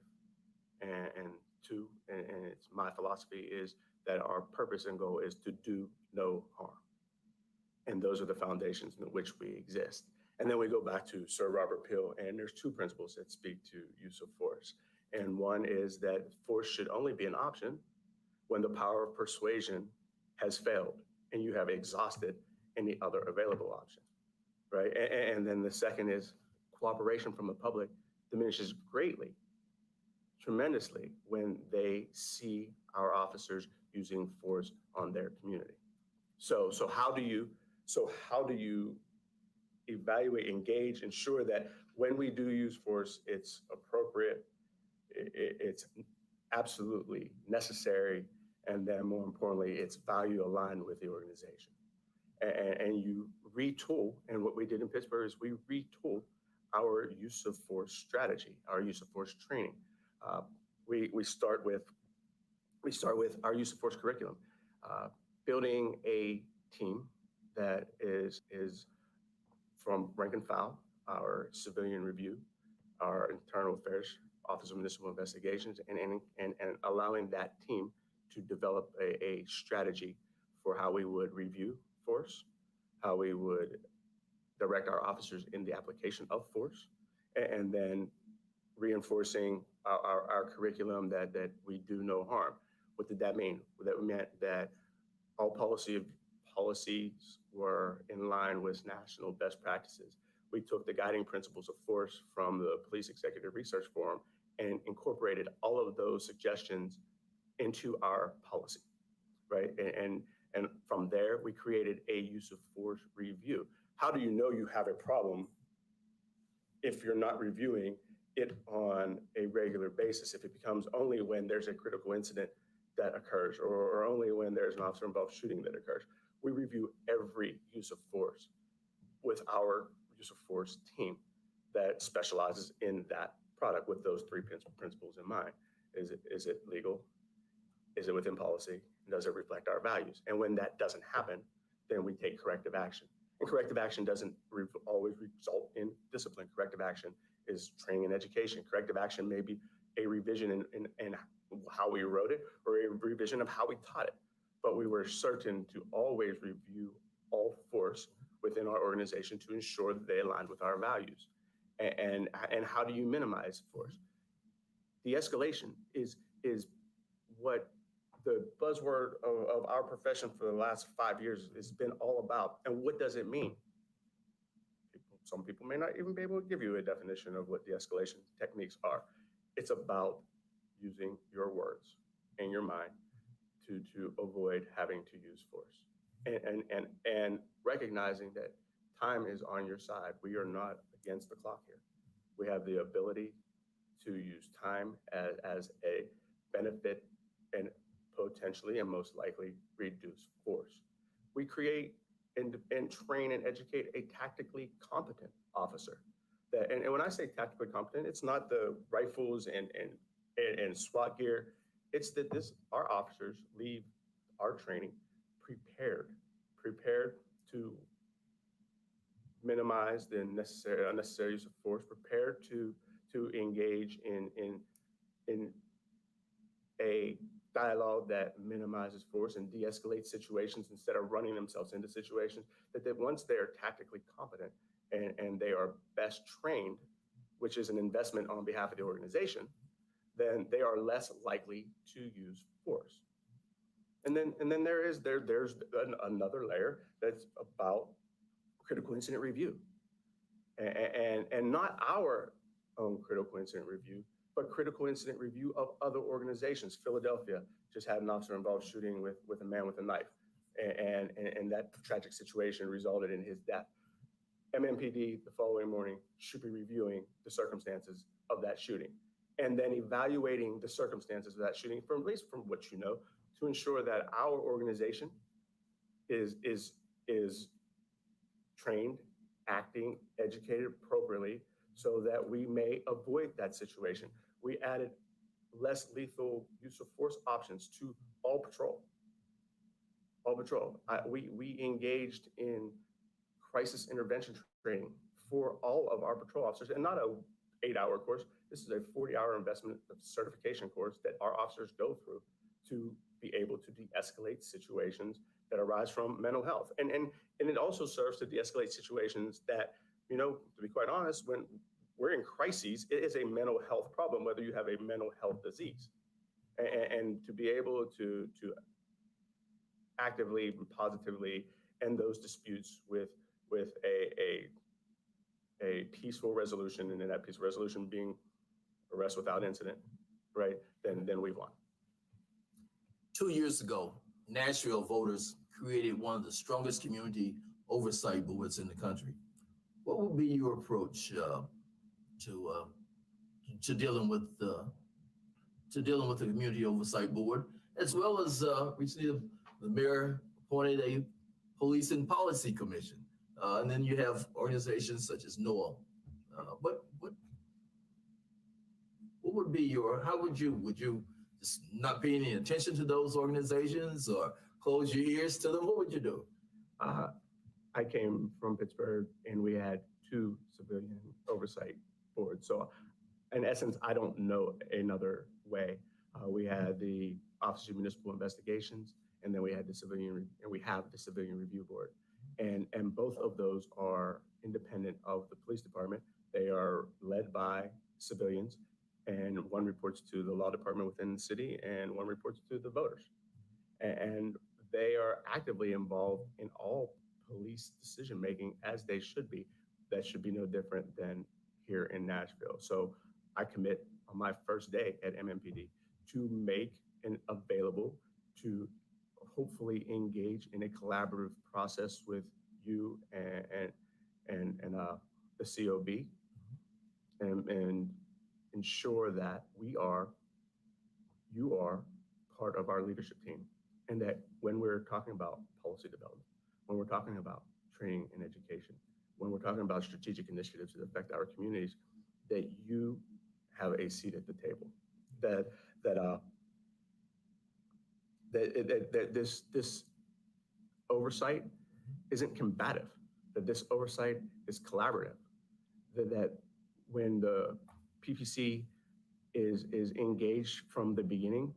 And two, and it's my philosophy, is that our purpose and goal is to do no harm. And those are the foundations in which we exist. And then we go back to Sir Robert Peel, and there's two principles that speak to use of force. And one is that force should only be an option when the power of persuasion has failed and you have exhausted any other available option, right? And then the second is cooperation from the public diminishes greatly, tremendously, when they see our officers using force on their community. So how do you evaluate, engage, ensure that when we do use force, it's appropriate, it's absolutely necessary, and then more importantly, it's value aligned with the organization. And you retool, and what we did in Pittsburgh is we retool our use of force strategy, our use of force training. We start with our use of force curriculum, building a team that is from rank and file, our civilian review, our internal affairs, Office of Municipal Investigations, and allowing that team to develop a strategy for how we would review force, how we would direct our officers in the application of force, and then reinforcing our curriculum that we do no harm. What did that mean? That meant that all policies were in line with national best practices. We took the guiding principles of force from the Police Executive Research Forum and incorporated all of those suggestions into our policy, right? And from there, we created a use of force review. How do you know you have a problem if you're not reviewing it on a regular basis? If it becomes only when there's a critical incident that occurs, or only when there's an officer-involved shooting that occurs. We review every use of force with our use of force team that specializes in that product with those three principles in mind. Is it legal? Is it within policy? Does it reflect our values? And when that doesn't happen, then we take corrective action. And corrective action doesn't always result in discipline. Corrective action is training and education. Corrective action may be a revision in how we wrote it, or a revision of how we taught it. But we were certain to always review all force within our organization to ensure that they aligned with our values. And how do you minimize force? De-escalation is what the buzzword of our profession for the last 5 years has been all about. And what does it mean? Some people may not even be able to give you a definition of what de-escalation techniques are. It's about using your words and your mind to avoid having to use force, and recognizing that time is on your side. We are not against the clock here. We have the ability to use time as a benefit and potentially and most likely reduce force. We create and train and educate a tactically competent officer. And when I say tactically competent, it's not the rifles and SWAT gear. It's that our officers leave our training prepared to minimize the unnecessary use of force, prepared to engage in a dialogue that minimizes force and de-escalates situations instead of running themselves into situations, that once they're tactically competent and they are best trained, which is an investment on behalf of the organization, then they are less likely to use force. And then there's another layer that's about critical incident review, and not our own critical incident review, but critical incident review of other organizations. Philadelphia just had an officer involved shooting with a man with a knife, and that tragic situation resulted in his death. Mnpd the following morning should be reviewing the circumstances of that shooting, and then evaluating the circumstances of that shooting, from at least from what you know, to ensure that our organization is trained, acting, educated appropriately, so that we may avoid that situation. We added less lethal use of force options to all patrol. We engaged in crisis intervention training for all of our patrol officers, and not a 8-hour course. This is a 40-hour investment of certification course that our officers go through to be able to de-escalate situations that arise from mental health. And it also serves to de-escalate situations that, you know, to be quite honest, when we're in crises, it is a mental health problem, whether you have a mental health disease. And to be able to actively and positively end those disputes with a peaceful resolution, and then that peaceful resolution being arrest without incident, right? Then we've won. 2 years ago, Nashville voters created one of the strongest community oversight boards in the country. What would be your approach to dealing with the community oversight board, as well as recently the mayor appointed a police and policy commission, and then you have organizations such as NOAA. What would be your? How would you just not pay any attention to those organizations or close your ears to them? What would you do? I came from Pittsburgh, and we had 2 civilian oversight boards. So in essence, I don't know another way. We had the Office of Municipal Investigations, and then we had the Civilian Review Board. And both of those are independent of the police department. They are led by civilians, and one reports to the law department within the city, and one reports to the voters. And they are actively involved in all police decision-making, as they should be. That should be no different than here in Nashville. So I commit on my first day at Mnpd to make it available to hopefully engage in a collaborative process with you and the COB, and ensure that you are part of our leadership team, and that when we're talking about policy development, when we're talking about training and education, when we're talking about strategic initiatives that affect our communities, that you have a seat at the table, that this oversight isn't combative, that this oversight is collaborative, that when the PPC is engaged from the beginning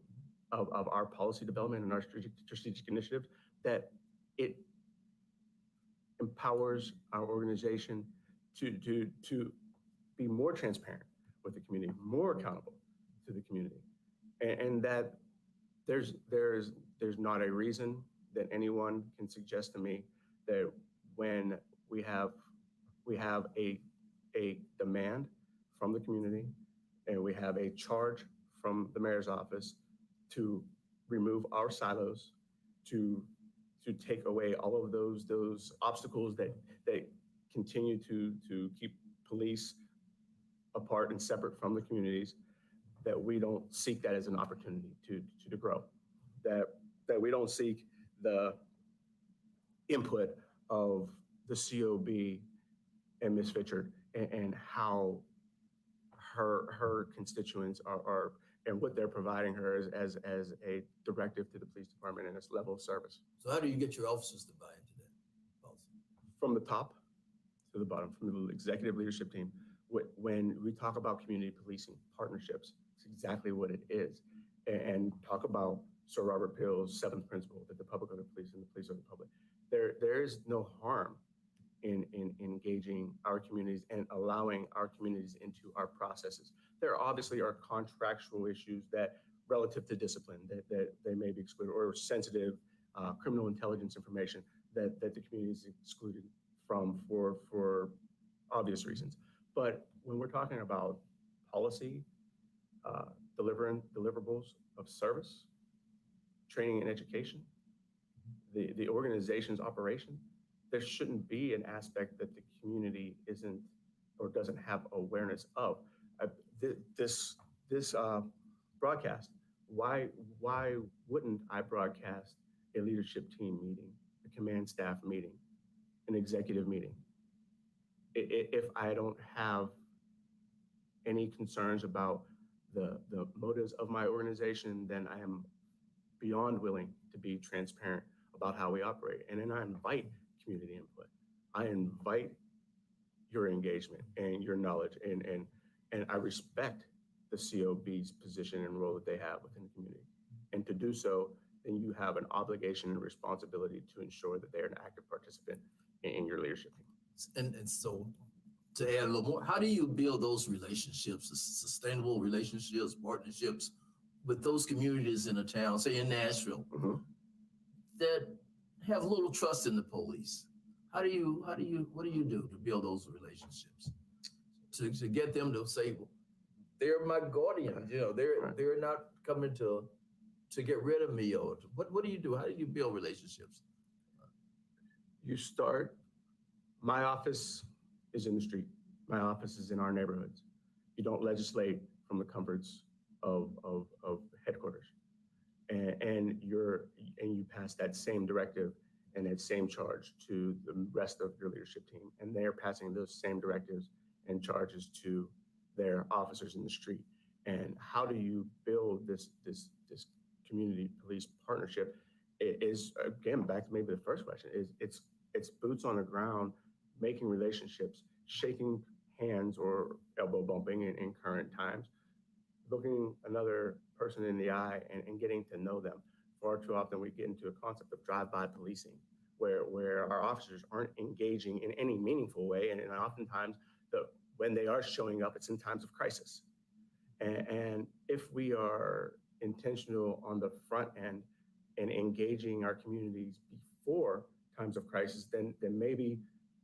of our policy development and our strategic initiatives, that it empowers our organization to be more transparent with the community, more accountable to the community, and that there's not a reason that anyone can suggest to me that when we have a demand from the community and we have a charge from the mayor's office to remove our silos, to take away all of those obstacles that continue to keep police apart and separate from the communities, that we don't seek that as an opportunity to grow, that we don't seek the input of the COB and Ms. Fitchard and how her constituents are and what they're providing her as a directive to the police department and its level of service. So how do you get your officers to buy into that policy? From the top to the bottom, from the executive leadership team. When we talk about community policing partnerships, it's exactly what it is. And talk about Sir Robert Peel's seventh principle, that the public are the police and the police are the public. There is no harm in engaging our communities and allowing our communities into our processes. There obviously are contractual issues that relative to discipline that they may be excluded, or sensitive criminal intelligence information that the community is excluded from for obvious reasons. But when we're talking about policy, deliverables of service, training and education, the organization's operation, there shouldn't be an aspect that the community isn't or doesn't have awareness of. This broadcast, why wouldn't I broadcast a leadership team meeting, a command staff meeting, an executive meeting? If I don't have any concerns about the motives of my organization, then I am beyond willing to be transparent about how we operate. And then I invite community input. I invite your engagement and your knowledge, and I respect the COB's position and role that they have within the community. And to do so, then you have an obligation and responsibility to ensure that they're an active participant in your leadership team. And so to add a little more, how do you build those relationships, sustainable relationships, partnerships with those communities in a town, say in Nashville, that have little trust in the police? What do you do to build those relationships? To get them to say, well, they're my guardians, they're not coming to get rid of me, or what do you do? How do you build relationships? You start, my office is in the street. My office is in our neighborhoods. You don't legislate from the comforts of headquarters. And you pass that same directive and that same charge to the rest of your leadership team. And they're passing those same directives and charges to their officers in the street. And how do you build this community police partnership? It is, again, back to maybe the first question, it's boots on the ground, making relationships, shaking hands or elbow bumping in current times, looking another person in the eye and getting to know them. Far too often we get into a concept of drive-by policing, where our officers aren't engaging in any meaningful way, and oftentimes when they are showing up, it's in times of crisis. And if we are intentional on the front end and engaging our communities before times of crisis, then maybe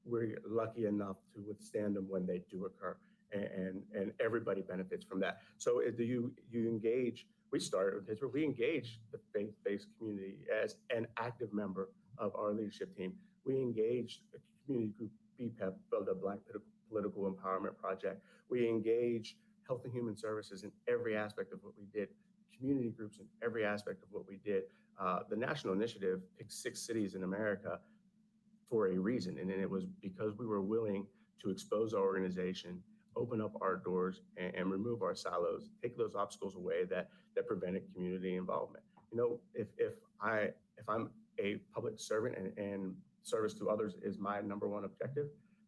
we're lucky enough to withstand them when they do occur, and everybody benefits from that. So do you engage? We engage the faith-based community as an active member of our leadership team. We engaged a community group, BPEP, the Black Political Empowerment Project. We engage Health and Human Services in every aspect of what we did, community groups in every aspect of what we did. The national initiative picked 6 cities in America for a reason, and then it was because we were willing to expose our organization, open up our doors, and remove our silos, take those obstacles away that prevented community involvement. If I'm a public servant and service to others is my number one objective,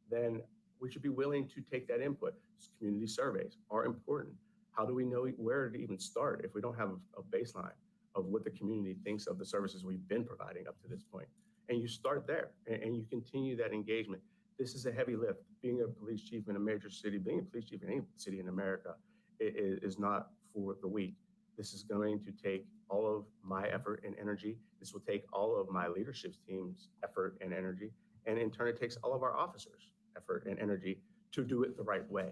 then we should be willing to take that input. Community surveys are important. How do we know where to even start if we don't have a baseline of what the community thinks of the services we've been providing up to this point? And you start there and you continue that engagement. This is a heavy lift. Being a police chief in a major city, being a police chief in any city in America is not for the weak. This is going to take all of my effort and energy. This will take all of my leadership team's effort and energy. And in turn, it takes all of our officers' effort and energy to do it the right way,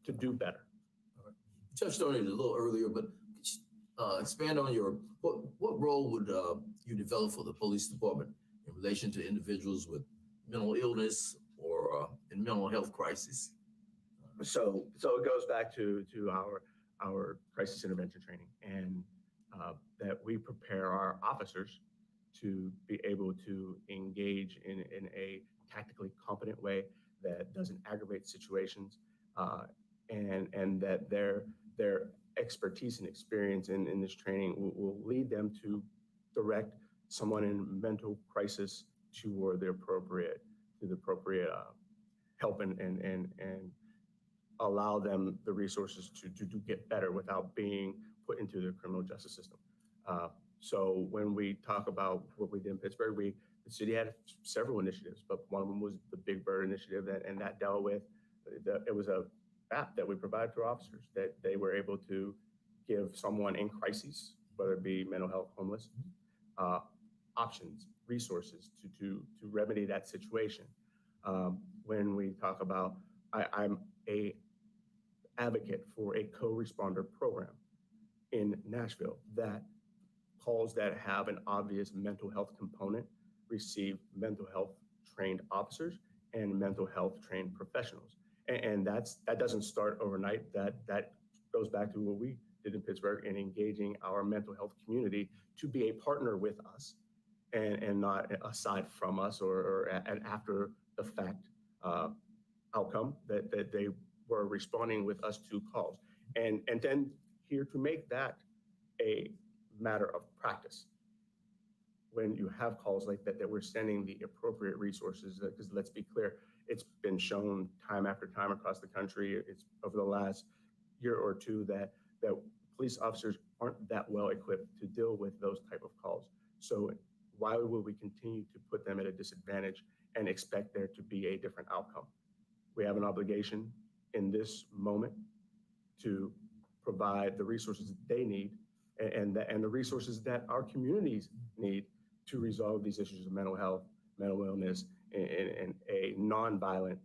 to do better. All right. You touched on it a little earlier, but expand on what role would you develop for the police department in relation to individuals with mental illness or in mental health crisis? So it goes back to our crisis intervention training, and that we prepare our officers to be able to engage in a tactically competent way that doesn't aggravate situations, and that they're expertise and experience in this training will lead them to direct someone in mental crisis to the appropriate help and allow them the resources to get better without being put into the criminal justice system. So when we talk about what we did in Pittsburgh, the city had several initiatives, but one of them was the Big Bird initiative, and that dealt with, it was a app that we provide to officers that they were able to give someone in crises, whether it be mental health, homeless, options, resources to remedy that situation. When we talk about, I'm a advocate for a co-responder program in Nashville that calls that have an obvious mental health component receive mental health trained officers and mental health trained professionals. And that doesn't start overnight. That goes back to what we did in Pittsburgh in engaging our mental health community to be a partner with us and not aside from us or an after the fact outcome that they were responding with us to calls. And then here to make that a matter of practice. When you have calls like that we're sending the appropriate resources, because let's be clear, it's been shown time after time across the country, it's over the last year or two that police officers aren't that well equipped to deal with those type of calls. So why would we continue to put them at a disadvantage and expect there to be a different outcome? We have an obligation in this moment to provide the resources that they need and the resources that our communities need to resolve these issues of mental health, mental illness, in a non-violent,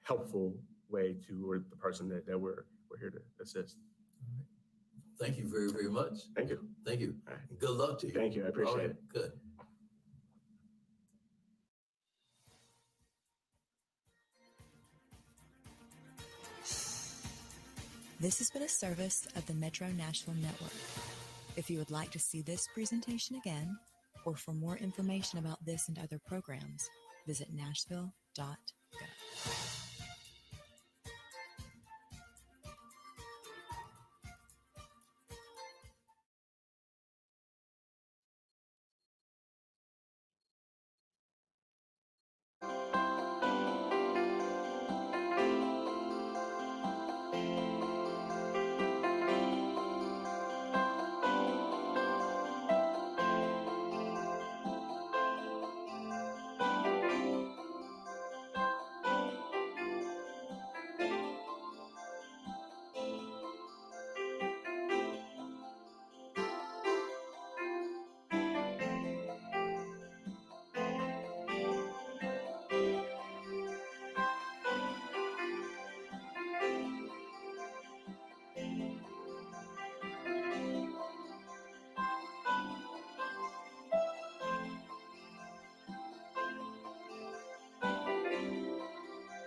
helpful way to the person that we're here to assist. Thank you very, very much. Thank you. Thank you. All right. Good luck to you. Thank you. I appreciate it. Good. This has been a service of the Metro Nashville Network. If you would like to see this presentation again, or for more information about this and other programs, visit nashville.gov.